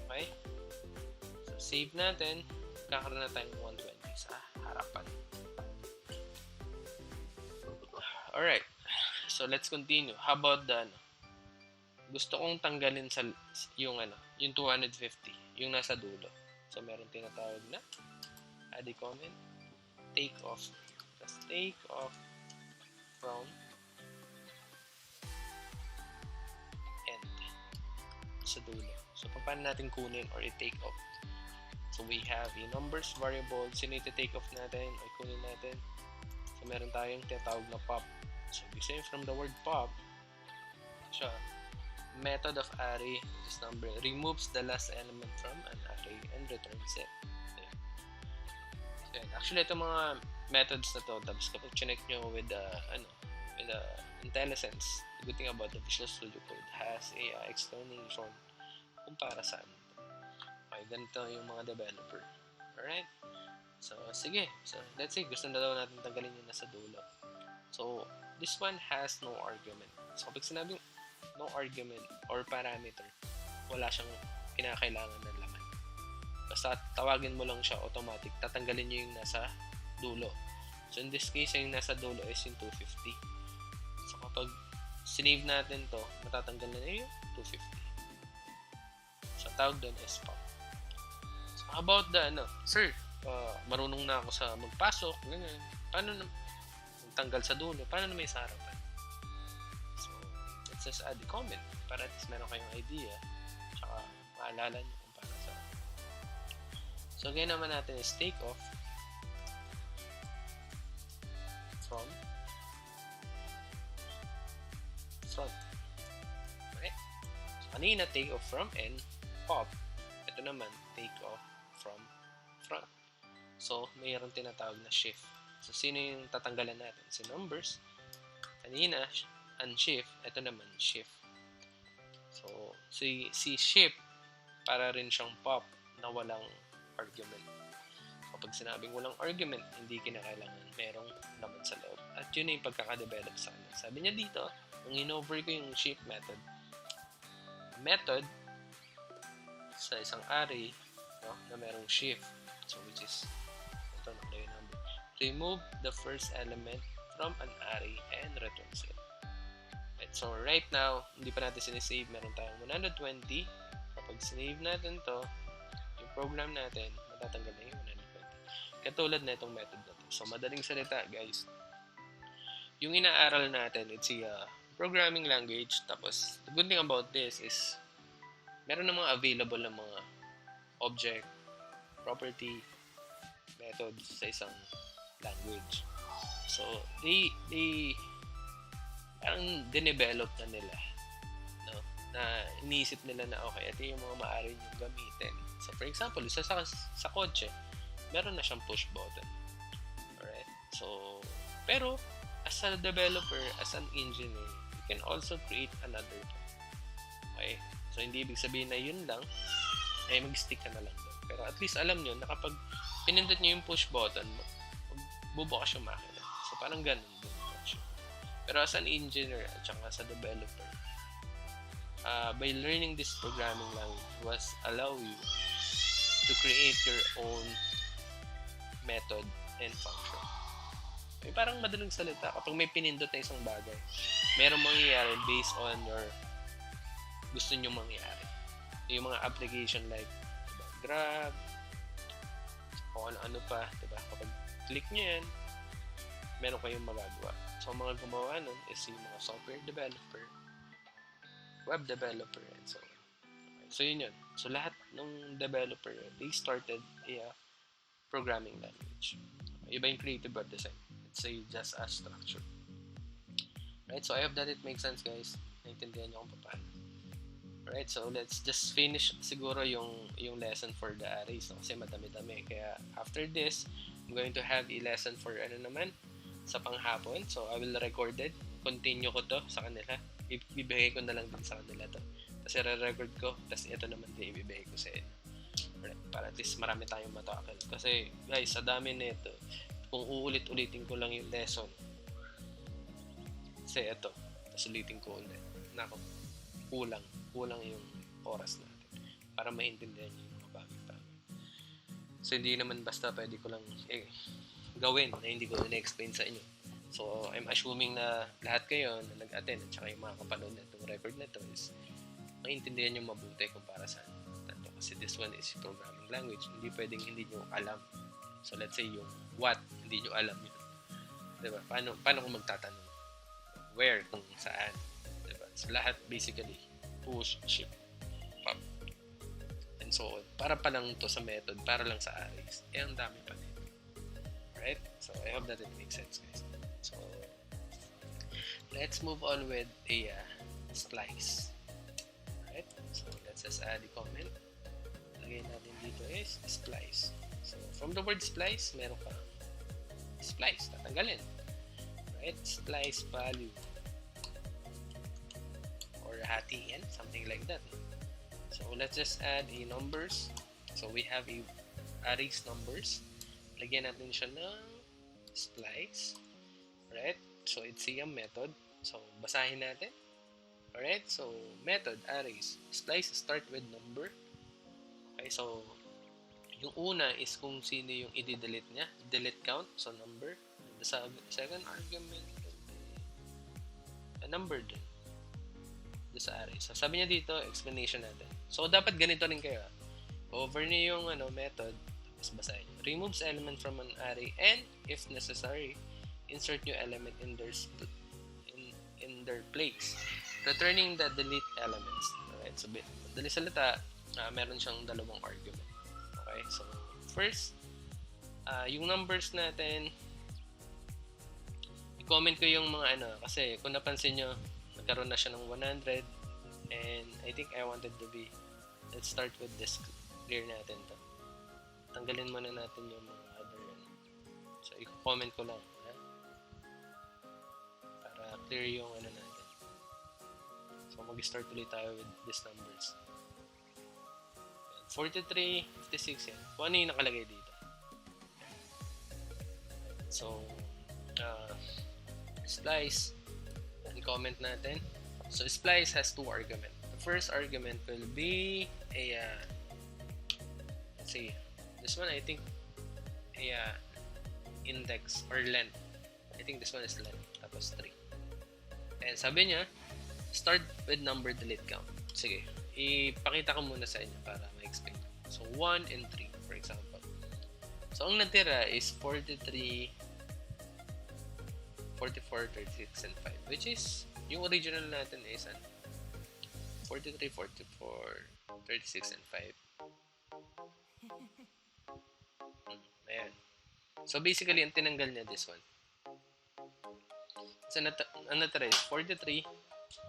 Okay? So save natin, kakaroon na tayong 120 sa harapan. Alright. So let's continue. How about the gusto kong tanggalin sa yung yung 250, yung nasa dulo. So meron tinatawag na add a comment, take off. Just take off from end sa dulo. So paano natin kunin or i-take off? So we have a numbers variable. Sino i-take off natin o kunin natin? So meron tayong tinatawag na pop. So we say from the word pop, siya method of array, this number removes the last element from an array and returns it. So, actually ito mga methods na to, tapos kapag chinek nyo with the IntelliSense, the good thing about the Visual Studio Code has a explanation kung para saan. Okay, ganito yung mga developer. Alright? So, sige. So, let's say gusto na daw natin tanggalin yung nasa dulo. So, this one has no argument. So, kapag sinabing no argument or parameter, wala siyang kinakailangan ng laman. Basta tawagin mo lang siya automatic, tatanggalin nyo yung nasa dulo. So in this case, yung nasa dulo is yung 250. So kapag sinave natin to, matatanggal na yung 250. So tawag doon is pop. So how about the sir, marunong na ako sa magpasok, ganyan. Paano na tanggal sa dulo? Paano na may sa harapan? Just add a comment para at least meron kayong idea tsaka maalala nyo kung paano sa. So again naman natin is take off from front. Okay? So kanina take off from end, pop. Ito naman take off from front. So mayroon tinatawag na shift. So sino yung tatanggalan natin? Si numbers. Kanina unshift, ito naman shift. So si shift para rin siyang pop na walang argument. Kapag sinabing walang argument, hindi kinakailangan merong laman sa loob. At yun yung pagkakadevelop sa amin. Sabi niya dito, nung in-over ko yung shift method sa isang array na merong shift, so which is ito nakalagay number, remove the first element from an array and returns it. So right now, hindi pa natin sinisave, meron tayong 120. Kapag sinave natin to, yung program natin, matatanggal na yung 120. Katulad na itong method na to. So madaling salita guys, yung inaaral natin, it's a programming language. Tapos, the good thing about this is, meron na mga available na mga object, property, methods sa isang language. So, they parang dinevelop na nila, na iniisip nila na okay, ito yung mga maaari nyo gamitin. So for example, isa sa kotse, meron na siyang push button. Alright? So, pero as a developer, as an engineer, you can also create another one. Okay? So hindi ibig sabihin na yun lang, ay mag-stick ka na lang doon. Pero at least alam nyo na kapag pinindot nyo yung push button, bubukas yung makina. So parang ganun din. Pero as an engineer at saka as a developer, by learning this programming language was allow you to create your own method and function. May parang madaling salita, kapag may pinindot na isang bagay, merong mangyayari based on your gusto nyo mangyari. Yung mga application like Grab, o ano pa, diba? Kapag click nyo yan, meron kayong magagawa. So, ang mga gumawa nun is yung mga software developer, web developer, and so on. Okay. So, yun yun. So, lahat ng developer, they started a programming language. Iba yung creative web design. Let's say, just as structure. Right? So, I hope that it makes sense, guys. Naintindihan nyo kung paano. Right, so let's just finish siguro yung lesson for the arrays, no? Kasi madami-dami. Kaya after this, I'm going to have a lesson for ano naman, sa panghapon. So I will record it. Continue ko to sa kanila. Ibibigay ko na lang din sa kanila to. Kasi re-record ko. Tapos ito naman din ibibigay ko sa inyo. Right, para at least marami tayong matakal. Kasi guys, sa dami nito, kung uulit-ulitin ko lang yung lesson. Kasi ito. Tapos ulitin ko ulit. Nako, kulang yung oras natin para maintindihan nyo yung mga bagay-bagay. So, hindi naman basta pwede ko lang gawin na hindi ko na-explain sa inyo. So, I'm assuming na lahat kayo na nag-attend at saka yung mga kapanood na itong record na ito is maintindihan nyo mabuti kung para saan. Kasi this one is programming language. Hindi pwedeng hindi nyo alam. So, let's say yung what, hindi nyo alam yun. Diba? Paano kung magtatanong? Where, kung saan? Diba? So, lahat basically push, ship, pop, and so on. Para pa lang to sa method, para lang sa arrays. Ang dami pa nito. Right? So, I hope that it makes sense, guys. So, let's move on with a splice. Right? So, let's just add a comment. Lagay natin dito is splice. So, from the word splice, meron ka splice, tatanggalin. Right? Splice value. Hatiin, something like that. So let's just add a numbers. So we have a arrays numbers. Lagyan natin siya ng splice. Alright? So it's a method. So basahin natin. Alright? So method arrays. Splice start with number. Okay, so yung una is kung sino yung i-delete niya. Delete count, so number. The second argument will be a number din sa array. So, sabi niya dito, explanation natin. So, dapat ganito rin kayo. Over niyo yung method, tapos basahin. Removes element from an array and, if necessary, insert new element in their place. Returning the delete elements. Alright, so, dali salita, meron siyang dalawang argument. Okay, so, first, yung numbers natin, i-comment ko yung mga kasi kung napansin nyo, nagkaroon na siya ng 100 and I think I wanted to be, let's start with this, clear natin to. Tanggalin muna natin yung mga other so i-comment ko lang para clear yung natin. So mag-start ulit tayo with these numbers. 43, 56 yan. Kung ano yung nakalagay dito. So splice, comment natin. So splice has two arguments. The first argument will be a let's see, this one I think a index or length. I think this one is length, tapos 3. And sabi niya, start with number delete count. Sige, ipakita ko muna sa inyo para ma-explain. So 1 and 3 for example. So ang natira is 43, 44, 36, and 5. Which is, yung original natin is 43, 44, 36, and 5. Ayan. So basically, ang tinanggal niya this one. So ang natira is 43,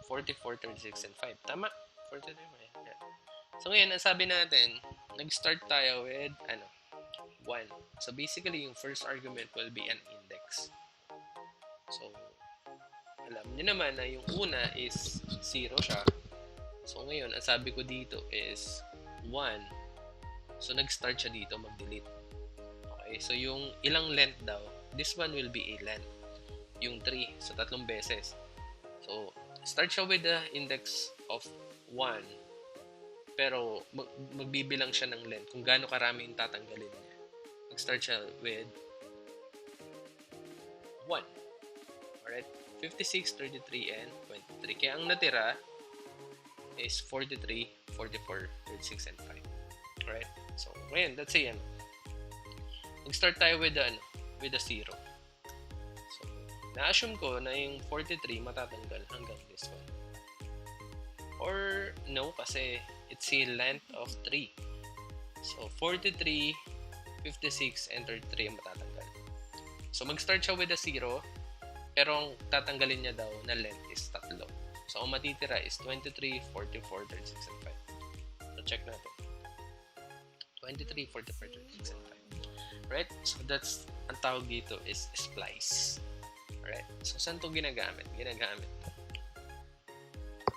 44, 36, and 5. Tama? 43, ayan. So ngayon, ang sabi natin, nag-start tayo with 1. So basically, yung first argument will be an index. So, alam niyo naman na yung una is 0 siya. So, ngayon, ang sabi ko dito is 1. So, nag-start siya dito mag-delete. Okay, so yung ilang length daw, this one will be a length. Yung 3, so 3 beses. So, start siya with the index of 1. Pero, magbibilang siya ng length kung gaano karami yung tatanggalin niya. Nag-start siya with 1. Alright, 56, 33, and 23. Kaya ang natira is 43, 44, 36, and 5. Alright, so ngayon, let's say mag-start tayo with a 0. So, na-assume ko na yung 43 matatanggal hanggang this one. Or no, kasi it's a length of 3. So, 43, 56, and 33 matatanggal. So, mag-start siya with a 0. Pero ang tatanggalin niya daw na length is 3. So, ang matitira is 23, 44, 36, and 5. So, check natin. 23, 44, 36, and 5. Right? So, that's, ang tawag dito is splice. Alright? So, saan ito ginagamit? Ginagamit.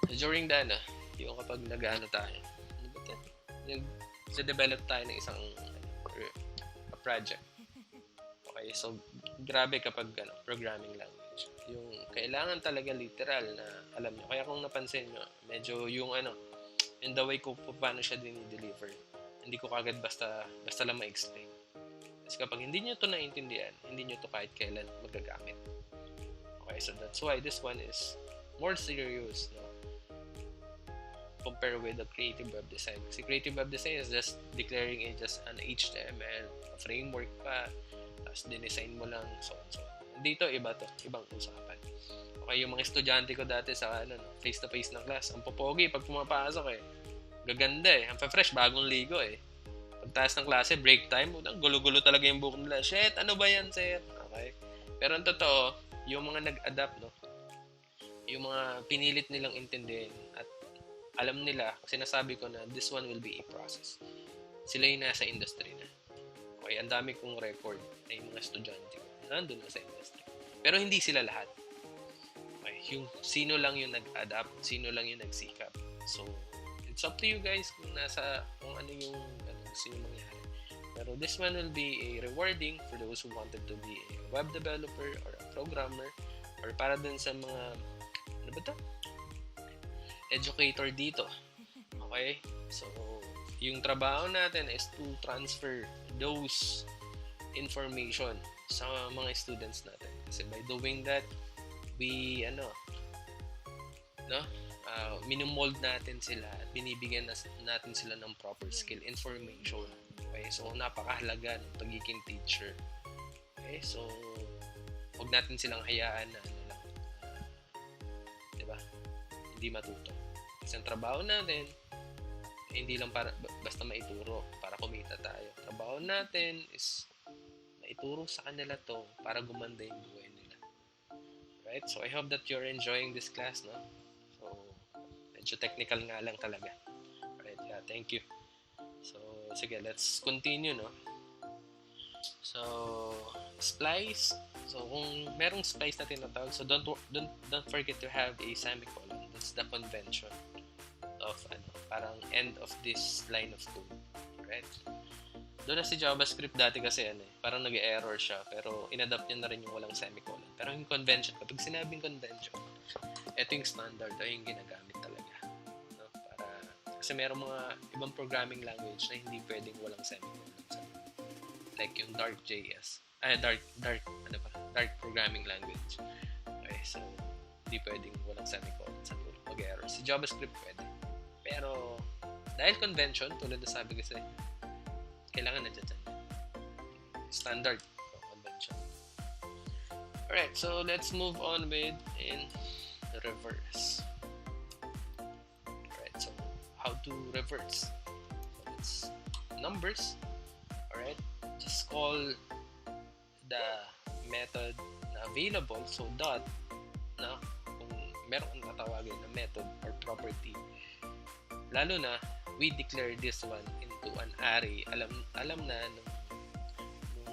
So, during the, yung kapag nag-ano tayo, nag-develop tayo ng isang a project. Okay? So, grabe kapag programming language. Yung kailangan talaga literal na alam nyo. Kaya kung napansin nyo, medyo yung yung the way ko paano siya dinideliver. Hindi ko kagad basta lang ma-explain. Kasi kapag hindi nyo ito naiintindihan, hindi nyo ito kahit kailan magagamit. Okay, so that's why this one is more serious, no? Compare with the creative web design. Kasi creative web design is just declaring it just an HTML, a framework pa, tapos dinesign mo lang, so on, so on. Dito, iba to, ibang usapan. Okay, yung mga estudyante ko dati sa face-to-face na class, ang popogi pag pumapasok gaganda ang fresh, bagong ligo Pagtaas ng klase, break time, gulo-gulo talaga yung buhok nila. Shit, ano ba yan, sir? Okay. Pero ang totoo, yung mga nag-adapt, no? Yung mga pinilit nilang intindihin at alam nila, sinasabi ko na this one will be a process. Sila yung nasa industry na. Okay, ang dami kong record na yung mga estudyante ko. Nandun na sa industry. Pero hindi sila lahat. Okay, yung sino lang yung nag-adapt, sino lang yung nagsikap. So, it's up to you guys kung ano yung gusto nyo mangyari. Pero this one will be a rewarding for those who wanted to be a web developer or a programmer or para dun sa mga educator dito. Okay? So, yung trabaho natin is to transfer those information sa mga students natin. Kasi by doing that, we minimold natin sila at binibigyan natin sila ng proper skill information. Okay? So, napakahalaga ng pagiging teacher. Okay? So, huwag natin silang hayaan na diba? Hindi matuto. Kasi ang trabaho natin, hindi lang para basta maituro para kumita tayo. Trabaho natin is maituro sa kanila to para gumanda yung buhay nila. Right? So, I hope that you're enjoying this class, no? So, medyo technical nga lang talaga. Right? Yeah, thank you. So, sige, let's continue, no? So, splice. So, kung merong splice na tinatawag, so don't forget to have a semicolon. That's the convention of parang end of this line of code. Right? Doon na si JavaScript dati kasi parang nag-error siya, pero inadapt niya na rin yung walang semicolon. Pero yung convention, kapag sinabing convention, ito yung standard, ito yung ginagamit talaga. No? Kasi merong mga ibang programming language na hindi pwedeng walang semicolon. Like yung Dart.js. Dart programming language. Okay, so hindi pwedeng walang semicolon sa dulo. Mag-error. Si JavaScript pwede. Pero dahil convention, tulad na sabi kasi, kailangan na dyan. Standard convention. Alright, so let's move on with in reverse. Alright, so how to reverse? So it's numbers. Alright, just call the method na available. So dot, na kung meron kang tatawagin na method or property, lalo na we declare this one into an array. Alam na nung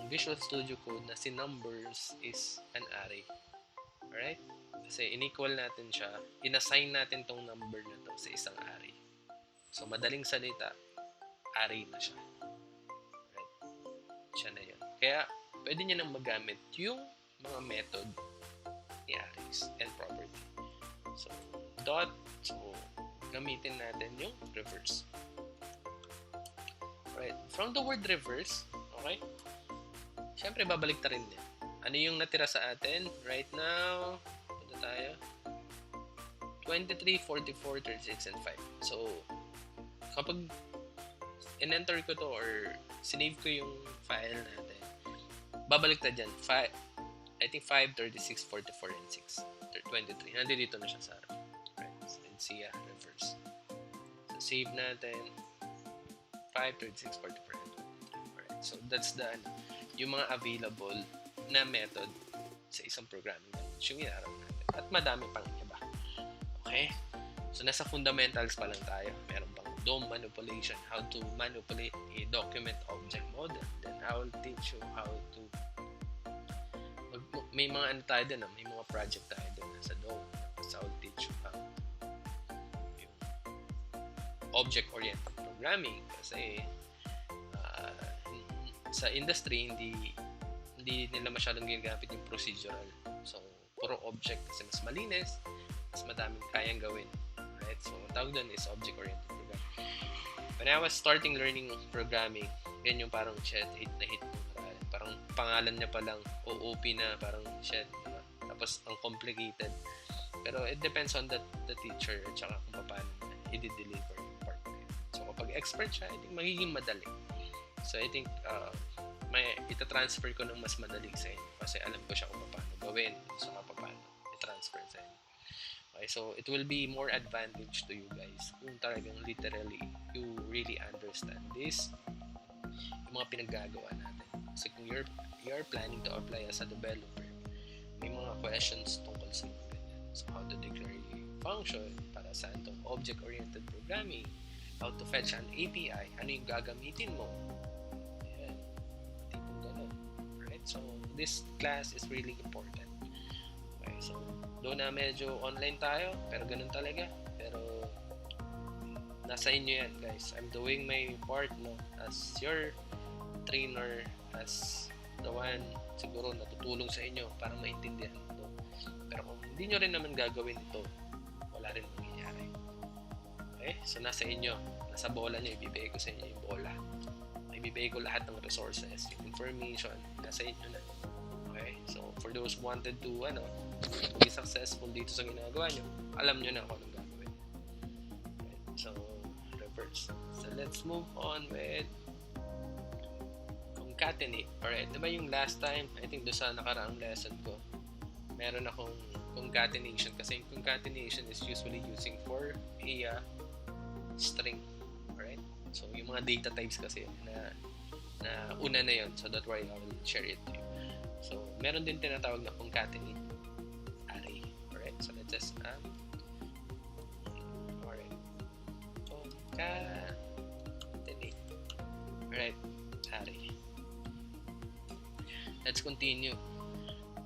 Visual Studio Code na si numbers is an array. Alright? Kasi in-equal natin siya, in-assign natin tong number na to sa isang array. So, madaling salita, array na siya. Alright? Siya na yun. Kaya, pwede nyo nang magamit yung mga method ni arrays and property. So, dot. So, gamitin natin yung reverse. Alright. From the word reverse, okay? Siyempre, babalik ta rin yan. Ano yung natira sa atin? Right now, punta tayo. 23, 44, 36, and 5. So, kapag in-enter ko to or sinave ko yung file natin, babalik ta dyan. I think 5, 36, 44, and 6. 23. Nandito na siya sa harap. Right. So, let's see, reverse. So, save natin. 5, 36, 44, and 23. Alright. So, that's the yung mga available na method sa isang programming language yung inaarap natin. At madami pang iba. Okay? So, nasa fundamentals pa lang tayo. Meron pang DOM manipulation, how to manipulate a document object model. Then, I will teach you how to may mga tayo din, may mga project tayo din sa DOM. So, I will teach you how yung object-oriented programming kasi sa industry, hindi nila masyadong ginagamit yung procedural. So, puro object kasi mas malinis, mas madaming kayang gawin. Right? So, tawag doon is object-oriented programming. When I was starting learning programming, yan yung parang hit na hit. Parang pangalan niya pa lang, OOP na, parang shit. Tapos, ang complicated. Pero, it depends on the teacher at saka kung paano i-deliver yung part na yun. So, kapag expert siya, I think magiging madali. So, I think, ita-transfer ko ng mas madali sa inyo kasi alam ko siya kung paano gawin, so paano i-transfer sa inyo. Okay, so it will be more advantage to you guys kung talagang literally you really understand this, yung mga pinaggagawa natin. Kasi kung you're planning to apply as a developer, may mga questions tungkol sa mga ganyan. So how to declare a function, para saan itong object-oriented programming, how to fetch an API, ano yung gagamitin mo. So, this class is really important. Okay, so, doon na medyo online tayo, pero ganun talaga. Pero, nasa inyo yan, guys. I'm doing my part, no, as your trainer, as the one, siguro, natutulong sa inyo para maintindihan ito. Pero kung hindi nyo rin naman gagawin ito, wala rin mangyayari. Okay? So, nasa inyo. Nasa bola nyo, ibibigay ko sa inyo yung bola. Ibibigay ko lahat ng resources, yung information, nasa inyo na. Okay? So, for those who wanted to, be successful dito sa ginagawa nyo, alam nyo na kung anong gagawin. Okay? So, reverse. So, let's move on with concatenate. Alright, diba yung last time, I think doon sa nakaraang lesson ko, meron akong concatenation kasi yung concatenation is usually using for a string. So, yung mga data types kasi na una na yun. So, that's why I will share it to you. So, meron din tinatawag na concatenate array. Alright? So, let's just alright. Concatenate. Alright. Array. Let's continue.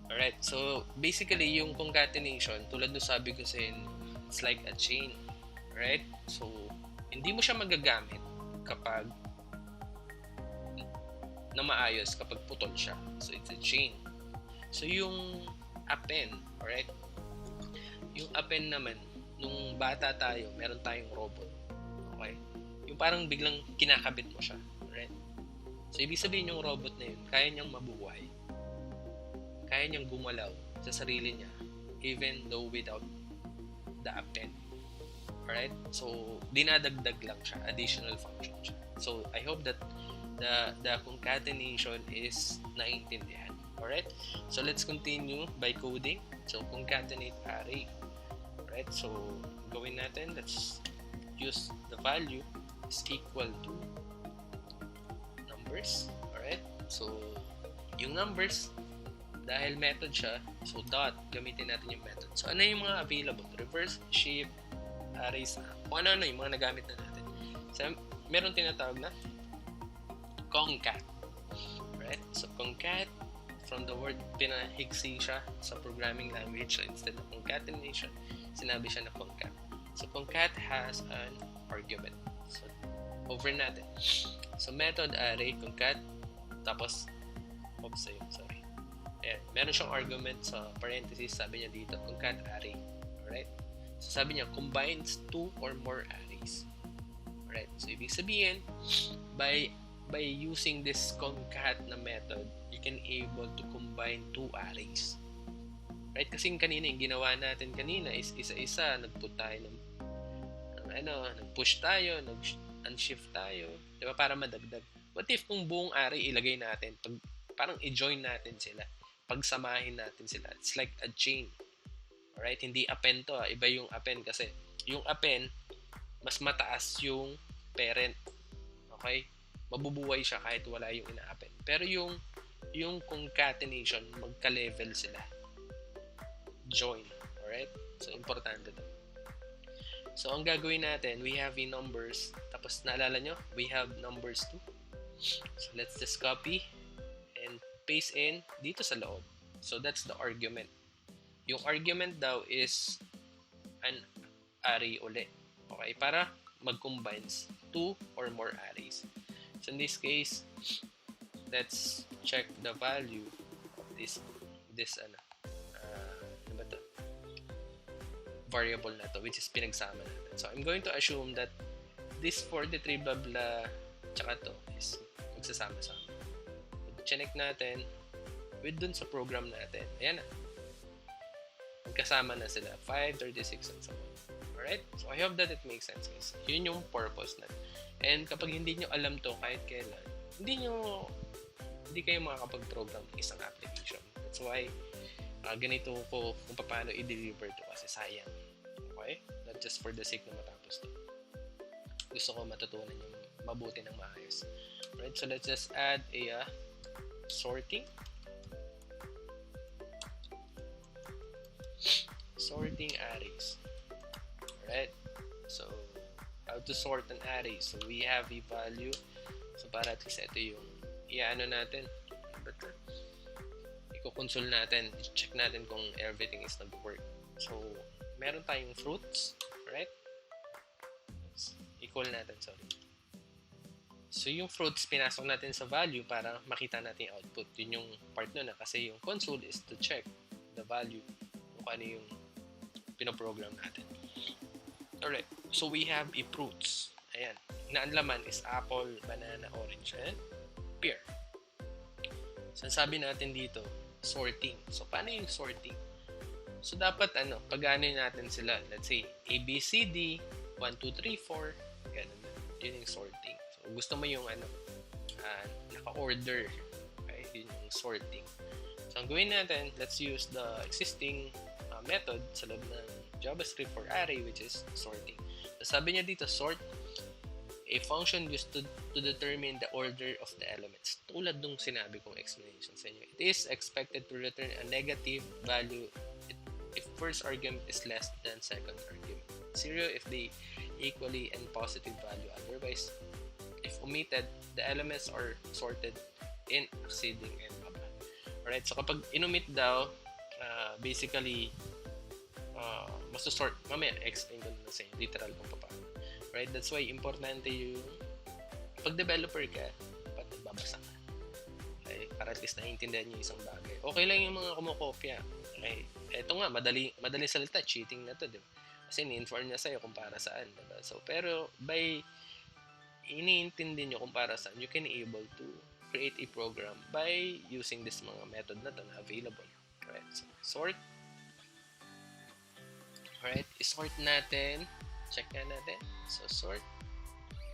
Alright. So, basically, yung concatenation, tulad ng sabi ko sa inyo, it's like a chain. Alright? So, hindi mo siya magagamit kapag na maayos kapag putol siya. So, it's a chain. So, yung append, alright? Yung append naman, nung bata tayo, meron tayong robot. Okay? Yung parang biglang kinakabit mo siya. Alright? So, ibig sabihin yung robot na yun, kaya niyang mabuhay. Kaya niyang gumalaw sa sarili niya, even though without the append. Alright? So, dinadagdag lang siya. Additional function siya. So, I hope that the concatenation is naintindihan. Alright? So, let's continue by coding. So, concatenate array. Alright? So, gawin natin. Let's use the value is equal to numbers. Alright? So, yung numbers, dahil method siya, so dot, gamitin natin yung method. So, ano yung mga available? Reverse, shift, arrays na. Kung ano yung mga nagamit na natin. So, meron tinatawag na concat. Right? So, concat, from the word, pinahigsi siya sa programming language. So, instead of concatenation, sinabi siya na concat. So, concat has an argument. So, over natin. So, method array, concat, tapos, sorry. Ayan, meron siyang argument sa parenthesis, sabi niya dito, concat array. Alright? So, sabi niya, combines two or more arrays. Alright? So, ibig sabihin, by using this concat na method, you can able to combine two arrays. Right? Kasi kanina, yung ginawa natin kanina is isa-isa, nag-put tayo ng nag-push tayo, nag-unshift tayo, di ba? Para madagdag. What if kung buong array ilagay natin, parang i-join natin sila, pagsamahin natin sila. It's like a chain. Alright, hindi append to. Iba yung append kasi yung append, mas mataas yung parent. Okay? Mabubuhay siya kahit wala yung ina-append. Pero yung concatenation, magka-level sila. Join. Alright? So, importante to. So, ang gagawin natin, we have in numbers. Tapos, naalala nyo, we have numbers too. So, let's just copy and paste in dito sa loob. So, that's the argument. Yung argument daw is an array ulit. Okay? Para mag-combines 2 or more arrays. So, in this case, let's check the value of this ano ba to? Variable na to, which is pinagsama natin. So, I'm going to assume that this 43 blah blah tsaka to is magsasama-sama. Check natin with dun sa program natin. Ayan na. Magkasama na sila. 5, 36, and so on. Alright? So, I hope that it makes sense, guys. Yun yung purpose na. And kapag hindi nyo alam to kahit kailan, hindi kayo makakapag-program ng isang application. That's why, ganito ko kung paano i-deliver to kasi sayang. Okay? Not just for the sake na matapos to. Gusto ko matutunan yung mabuti ng maayos. Alright? So, let's just add a sorting arrays. Alright, so how to sort an array. So we have a value. So para at least ito yung i-ano natin, i-console natin, check natin kung everything is nag-work. So meron tayong fruits, right? Equal natin, sorry. So yung fruits pinasok natin sa value para makita natin yung output. Yun yung part nun kasi yung console is to check the value kung ano yung pinoprogram natin. Alright, so we have a fruits. Ayan, na ang laman is apple, banana, orange, and pear. So sabi natin dito, sorting. So paano yung sorting? So dapat pag natin sila, let's say A, B, C, D, 1, 2, 3, 4, ganun. Yun yung sorting. So gusto mo yung naka-order. Okay, yun yung sorting. So ang gawin natin, let's use the existing method sa loob ng JavaScript for array, which is sorting. So sabi niya dito, sort a function used to determine the order of the elements. Tulad nung sinabi kong explanation sa inyo. It is expected to return a negative value if first argument is less than second argument. 0 if they equally and positive value. Otherwise, if omitted, the elements are sorted in exceeding and above. Alright, so kapag inumit daw, basically, masusort, mamaya explain ko na sa inyo, literal kung paano. Right? That's why importante yung pag developer ka, dapat nagbabasa ka. Okay? Para at least naiintindihan nyo isang bagay. Okay lang yung mga kumukopya. Okay? Eto nga, madali salita, cheating na to, diba? Kasi ni-inform niya sa'yo kung para saan, diba? So, pero by iniintindi nyo kung para saan, you can able to create a program by using this mga method na to na available. Right? So, sort. Alright, i-sort natin. Check na natin. So, sort.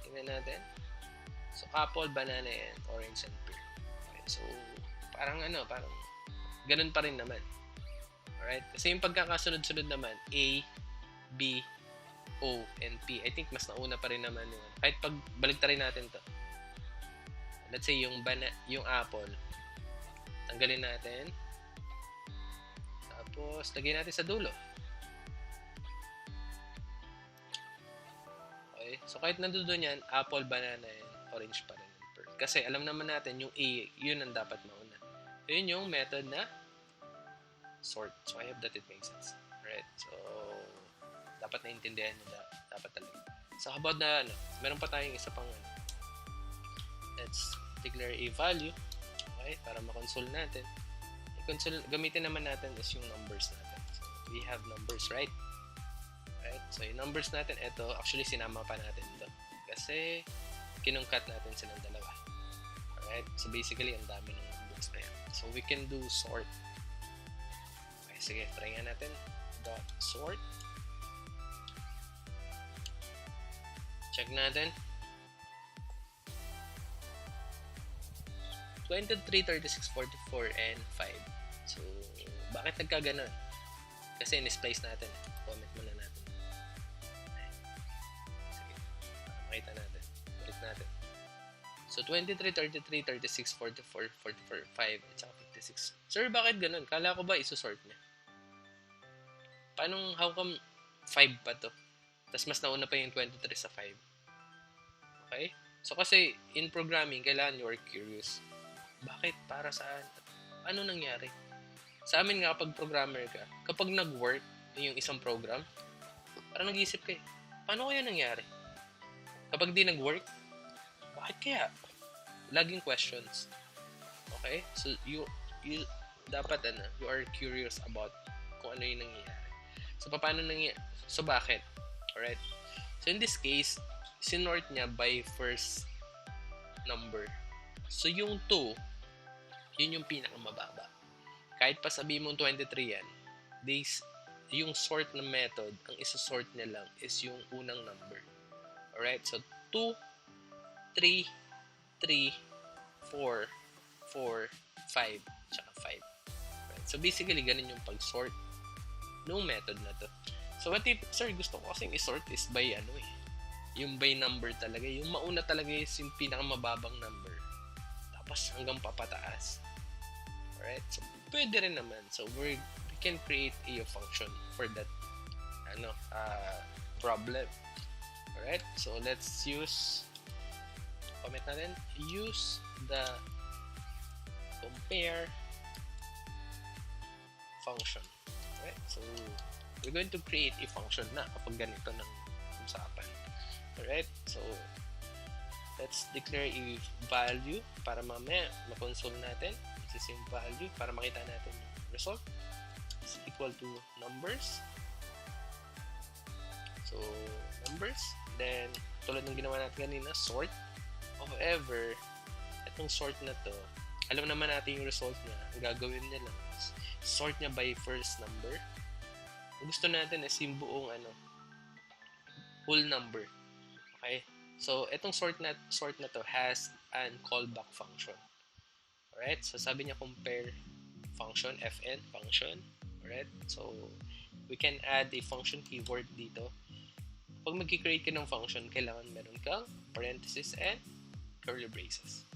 Tingnan natin. So, apple, banana, and orange, and pear. Okay, so, parang ganun pa rin naman. Alright, kasi yung pagkakasunod-sunod naman, A, B, O, and P. I think mas nauna pa rin naman yun. Kahit pag baligtarin natin to. Let's say, yung apple. Tanggalin natin. Tapos, lagay natin sa dulo. Okay? So, kahit nandoon yan, apple, banana, and orange pa rin. Kasi alam naman natin, yung A, yun ang dapat mauna. Yun yung method na sort. So, I hope that it makes sense. Alright? So, dapat naintindihan nyo dapat talaga. So, how about na, meron pa tayong isa pang, let's declare a value. Okay? Para makonsole natin. Gamitin naman natin is yung numbers natin. So, we have numbers, right? Right? So, yung numbers natin, ito, actually, sinama pa natin ito. Kasi, kinungkat natin silang dalawa. Alright? So, basically, ang dami ng numbers na yan. So, we can do sort. Okay, sige, try nga natin. Dot sort. Check natin. 23, 36, 44, and 5. So, bakit nagkaganon? Kasi in-splice natin. Comment muna natin. Sige. Makita natin. Ulit natin. So, 23, 33, 36, 44, 44, 5, at saka 56. Sir, bakit ganun? Kala ko ba isusort niya? How come 5 pa to? Tas mas nauna pa yung 23 sa 5. Okay? So, kasi in programming, kailangan you are curious. Bakit? Para saan? Ano nangyari? Sa amin nga, kapag programmer ka, kapag nag-work yung isang program, parang nag-iisip kayo, paano kaya nangyari? Kapag di nag-work, bakit kaya? Laging questions. Okay? So, you dapat you are curious about kung ano yung nangyayari. So, paano nangyayari? So, bakit? Alright? So, in this case, sinort niya by first number. So, yung 2, yun yung pinakamababa. Kahit pa sabihin mong 23 yan, yung sort na method, ang isa-sort niya lang is yung unang number. Alright? So, 2, 3, 3, 4, 4, 5, tsaka 5. Right? So, basically, ganun yung pag-sort nung method na to. So, what if, sir, gusto ko kasing i-sort is by yung by number talaga. Yung mauna talaga is yung pinakamababang number. Tapos hanggang papataas. Alright? So, pwede rin naman. So, we can create a function for that problem. Alright? So, let's use comment natin. Use the compare function. Alright? So, we're going to create a function na kapag ganito ng usapan. Alright? So, let's declare a value para mamaya ma-console natin. This is yung value para makita natin yung result. It's equal to numbers. So, numbers. Then, tulad ng ginawa natin kanina, sort. However, itong sort na to, alam naman natin yung result niya. Ang gagawin niya lang is sort niya by first number. Ang gusto natin is yung buong whole number. Okay? So, itong sort na to has an callback function. Alright? So, sabi niya compare function, fn function. Alright? So, we can add a function keyword dito. Pag mag-create ka ng function, kailangan meron kang parenthesis and curly braces.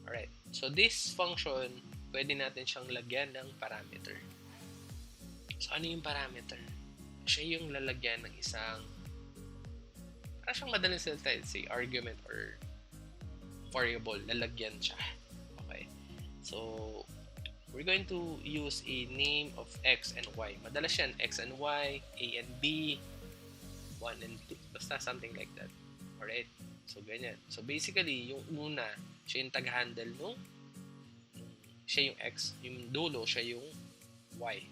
Alright. So, this function, pwede natin siyang lagyan ng parameter. So, ano yung parameter? Siya yung lalagyan ng isang para siyang madaling salita, say argument or variable, lalagyan siya. Okay. So, we're going to use a name of x and y. Madalas yan, x and y, a and b, 1 and 2. Basta something like that. Alright? So, ganyan. So, basically, yung una, siya yung tag-handle siya yung x. Yung dulo, siya yung y.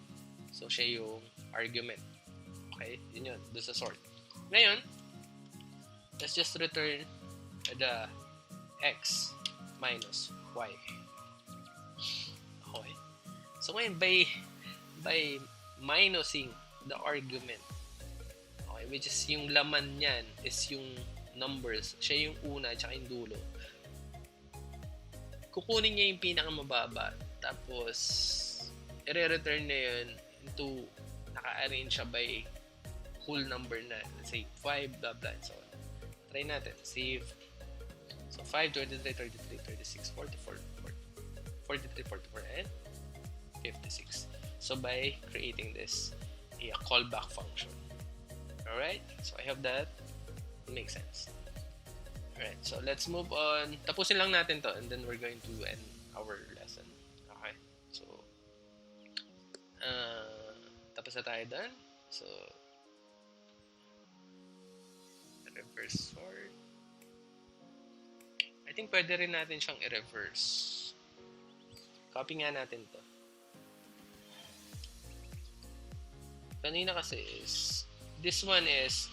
So, siya yung argument. Okay? Yun yun. Doon sa sort. Ngayon, let's just return the x minus y. Okay. So, ngayon, by minusing the argument, okay, which is yung laman niyan is yung numbers, siya yung una at saka yung dulo, kukunin niya yung pinakamababa tapos i-return na yun into naka-arrange siya by whole number na, let's say 5, blah blah and so on. Try natin. Save. So, 5, 23, 33, 36, 44, 43, 44, and 56. So, by creating this, a callback function. Alright? So, I hope that makes sense. Alright. So, let's move on. Tapusin lang natin to and then we're going to end our lesson. Okay? So, tapos na tayo dun. So, reverse sort. I think pwede rin natin siyang i-reverse. Copy nga natin to. Kanina kasi is, this one is,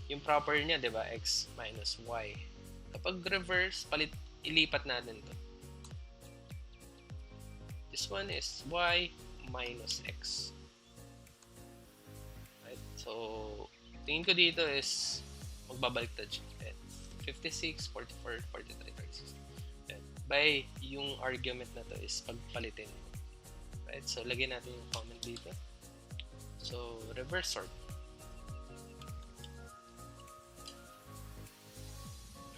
yung proper niya, di ba? X minus y. Kapag reverse, ilipat natin to. This one is y minus x. Right? So, tingin ko dito is magbabaliktad siya. 56, 44, 43, 36. By yung argument na to is pagpalitin. Right? So, lagyan natin yung comment dito. So, reverse sort.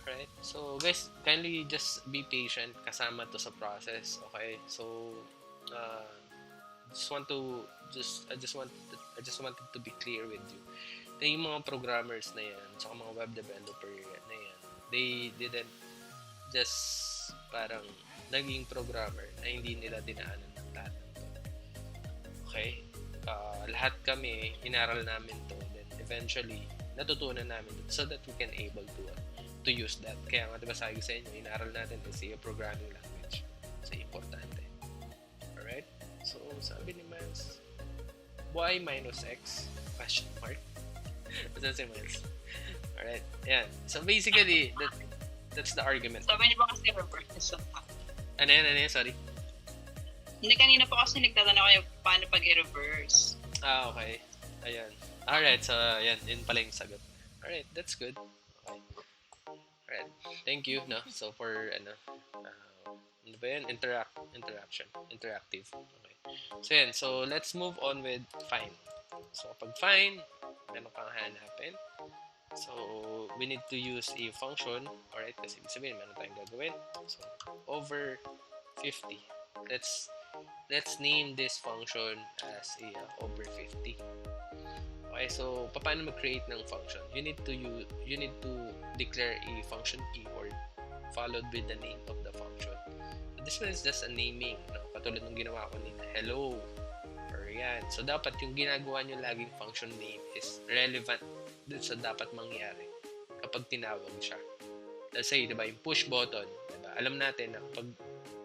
Right? So, guys, kindly just be patient kasama to sa process. Okay? So, I just wanted to be clear with you. yung mga programmers na yan, saka mga web developer na yan, they didn't just parang naging programmer na hindi nila dinaanan ng lahat ng to. Okay? Lahat kami, inaral namin to, then eventually, natutunan namin to so that we can able to use that. Kaya nga, diba sabi ko sa inyo, inaral natin to say a programming language. So, importante. Alright? So, sabi ni Miles, y minus x? Question mark. What's that say, Miles? Alright, yan. So, basically, that's the argument. Sabi niyo ba kasi reverse yung Ano yan? Sorry. Hindi, kanina pa kasi nagtatanong kayo paano pag i-reverse. Okay. Ayan. Alright, so, yan. Yun pala yung sagot. Alright, that's good. Okay. Alright. Thank you, no? So, for, ano ba yan? Interactive. Okay. So, yan. So, let's move on with find. So, pag find, meron kang hanapin. So, we need to use a function. Alright, kasi ibig sabihin, meron tayong gagawin. So, over 50. Let's name this function as a over 50. Okay, so paano mag-create ng function? You need to declare a function keyword followed with the name of the function. So this one is just a naming, no? Katulad ng ginawa ko nito, hello, or yan. So dapat yung ginagawa nyo laging function name is relevant dun sa dapat mangyari kapag tinawag siya. Let's say, diba, yung push button, diba? Alam natin na kapag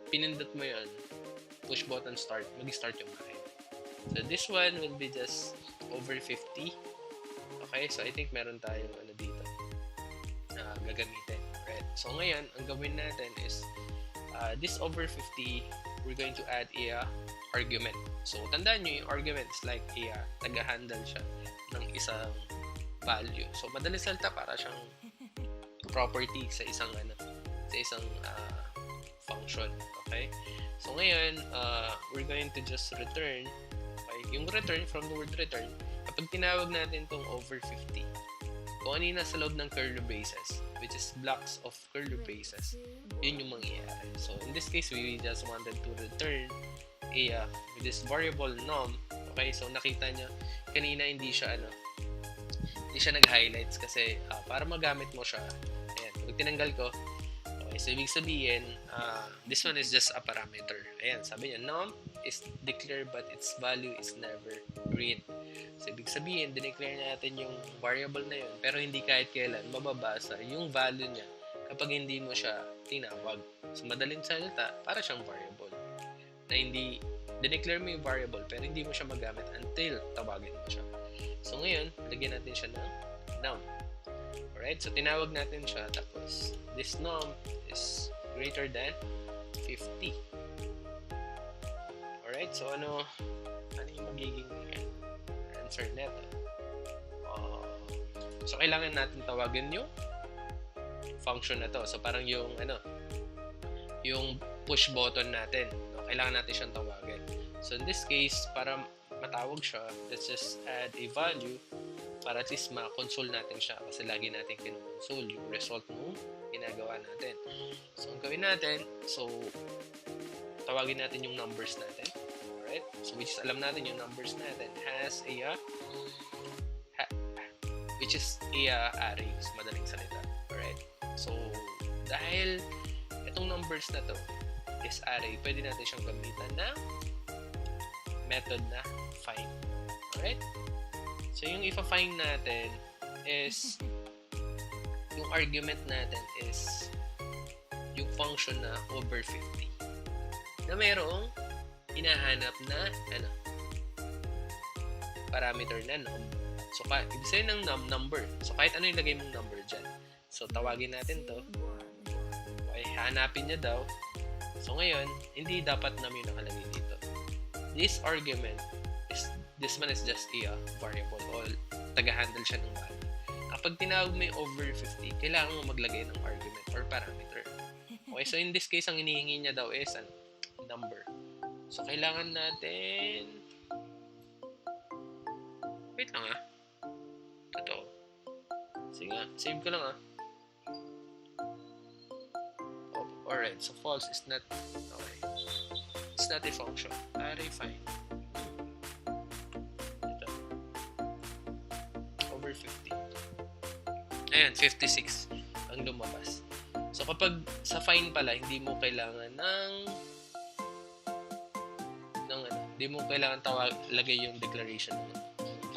pinindot mo yun, push button start, mag-start yung akin. So this one will be just over 50. Okay, so I think meron tayong dito na gagamitin. Right? So ngayon, ang gawin natin is this over 50, we're going to add a argument. So tandaan nyo, yung argument is like a nag-handle siya ng isang value. So madaling salita, para siyang property sa isang function. Okay? So ngayon, we're going to just return. Okay? Yung return, from the word return, kapag tinawag natin itong over 50, kung ano yung nasa loob ng curly braces, which is blocks of curly braces, yun yung mangyayari. So in this case, we just wanted to return with this variable num. Okay? So nakita nyo, kanina hindi siya nag-highlights kasi para magamit mo siya, ayan, pag tinanggal ko, okay, so ibig sabihin, this one is just a parameter. Ayan, sabi niya, num is declared but its value is never read. So ibig sabihin, dineclare natin yung variable na yun, pero hindi kahit kailan mababasa yung value niya kapag hindi mo siya tinawag. So madaling salita, para siyang variable na hindi, dineclare mo yung variable pero hindi mo siya magamit until tawagin mo siya. So ngayon, lagyan natin siya ng num. Alright, so tinawag natin siya, tapos this num is greater than 50. Alright, so ano yung magiging answer neto? So kailangan natin tawagin yung function na to. So parang yung yung push button natin, no? Kailangan natin siyang tawagin. So in this case, para matawag siya, let's just add a value para at least ma-console natin siya kasi lagi natin kinonsole yung result ng ginagawa natin. So, ang gawin natin, so, tawagin natin yung numbers natin. Alright? So, which is, alam natin yung numbers natin has which is array. So, madaling salita. Alright? So, dahil itong numbers na to is array, pwede natin siyang gamitan na method na find. Alright? So, yung ipa-find natin is yung argument natin is yung function na over 50 na mayroong hinahanap na parameter na num. So, ibig sabihin ng number. So, kahit ano yung lagay mong number dyan. So, tawagin natin to. Okay, hanapin niya daw. So, ngayon, hindi dapat num yung nakalagay dito. This argument this one is just a variable o taga-handle siya ng value. Kapag tinawag mo yung over 50, kailangan mo maglagay ng argument or parameter. Okay, so in this case, ang hinihingi niya daw is number. So, kailangan natin wait lang totoo. Sige nga, save ko lang alright, so false is not okay. It's not a function. Array find over 50. Ayan, 56 ang lumabas. So, kapag sa find pala, hindi mo kailangan hindi mo kailangan lagay yung declaration ng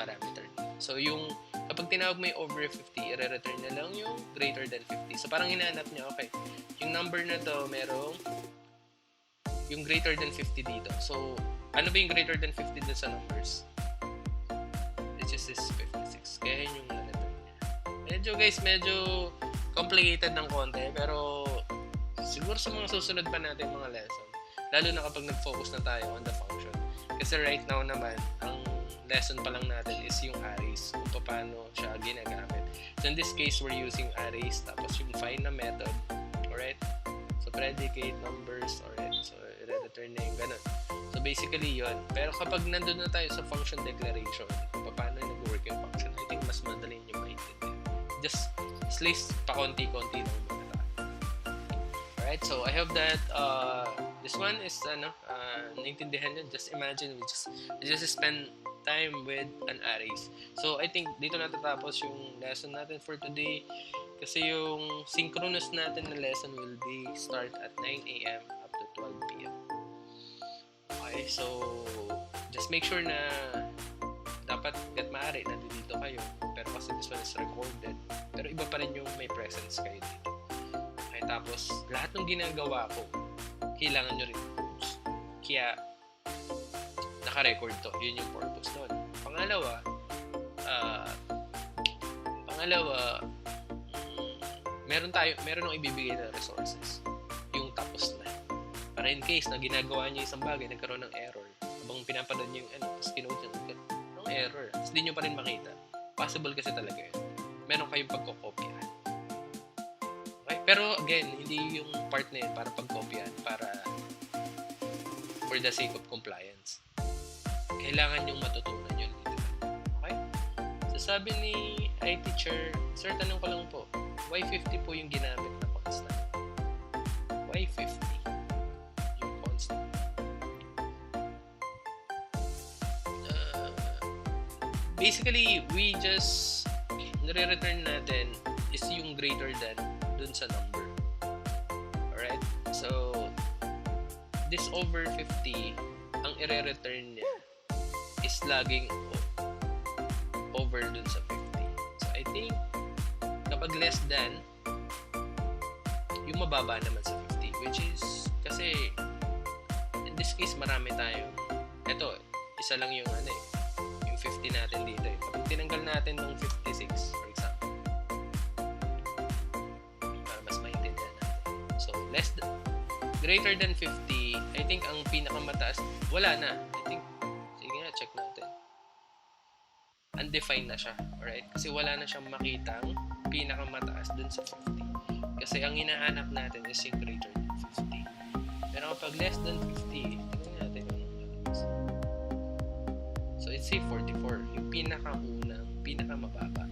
parameter. So, kapag tinawag mo yung over 50, i-return na lang yung greater than 50. So, parang hinahanap niya, okay, yung number na to, merong yung greater than 50 dito. So, ano ba yung greater than 50 dun sa numbers? Which is 56. Kaya yun yung medyo complicated ng konti, pero siguro sa mga susunod pa natin mga lesson, lalo na kapag nag-focus na tayo on the function. Kasi right now naman, ang lesson pa lang natin is yung arrays, kung paano siya ginagamit. So in this case, we're using arrays, tapos yung find na method, alright? So predicate, numbers, alright? So i-return na yung ganun. So basically yun. Pero kapag nandun na tayo sa function declaration, kung paano nag-work yung function, I think mas madali yung maintindihan. Just slice pa konti-konti lang muna tayo. Alright, so I hope that this one is naintindihan nyo. Just imagine we just spend time with an arrays. So I think dito natatapos yung lesson natin for today, kasi yung synchronous natin na lesson will be start at 9 a.m. up to 12 p.m. Okay, so just make sure na dapat hanggat maaari nandito kayo, pero kasi this one is recorded, pero iba pa rin yung may presence kayo dito. Okay, tapos lahat ng ginagawa ko kailangan nyo rin codes, kaya naka-record to. Yun yung purpose nun. Pangalawa, meron akong ibibigay na resources, yung tapos na, para in case na ginagawa nyo isang bagay, nagkaroon ng error, habang pinapanood nyo yung tapos kinote nyo, ng error, tapos di nyo pa rin makita. Possible kasi talaga yun. Meron kayong pagkokopyahan. Okay? Pero again, hindi yung part na yun para pagkopyahan, para for the sake of compliance. Kailangan yung matutunan yun dito. Okay? So sabi ni iTeacher, sir, tanong ko lang po, why 50 po yung ginamit na constant? Why 50 yung constant? Basically, we just nire-return natin is yung greater than dun sa number. Alright? So, this over 50, ang ire-return niya is laging over dun sa 50. So, I think, kapag less than, yung mababa naman sa 50, which is, kasi, in this case, marami tayong, eto, isa lang yung yung 50 natin dito. Kapag tinanggal natin ng 56, for example, para mas maintindihan natin. So, greater than 50, I think ang pinakamataas, wala na. I think, sige nga, check natin. Undefined na siya, alright? Kasi wala na siyang makitang pinakamataas dun sa 50. Kasi ang hinahanap natin is yung greater than 50. Pero kapag less than 50, tingnan natin yung lalabas. So, it's say 44, yung pinakamababa.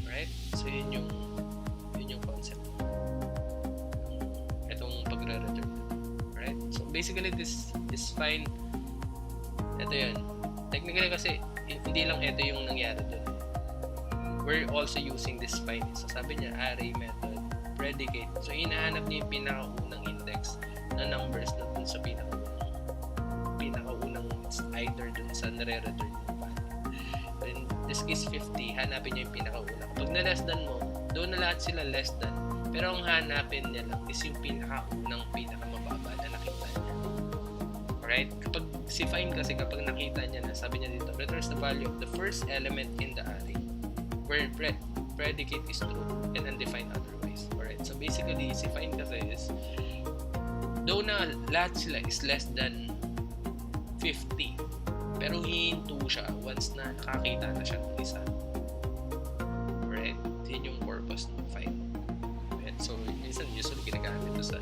Alright? So, yun yung concept. Itong pagre-return. Alright? So, basically, this is fine. Ito yun. Technically kasi, hindi lang ito yung nangyari dun. We're also using this find. So, sabi niya, array method, predicate. So, hinahanap niya yung pinakaunang index na numbers na dun sa pinakaunang either dun sa nare-return yung value. So, in this case, 50, hanapin niya yung pinakauna. Kapag na-less than mo, doon na lahat sila less than. Pero ang hanapin niya lang is yung pinakamababa na nakita niya. Alright? Kapag si find kasi, kapag nakita niya na, sabi niya dito, returns the value of the first element in the array where predicate is true and undefined otherwise. Alright? So basically, si find kasi is, though na lahat sila is less than 50, pero hihinto siya once na nakakita na siya ng isa. Alright? Yun yung purpose ng find. Alright? So, minsan usually ginagamit ito sa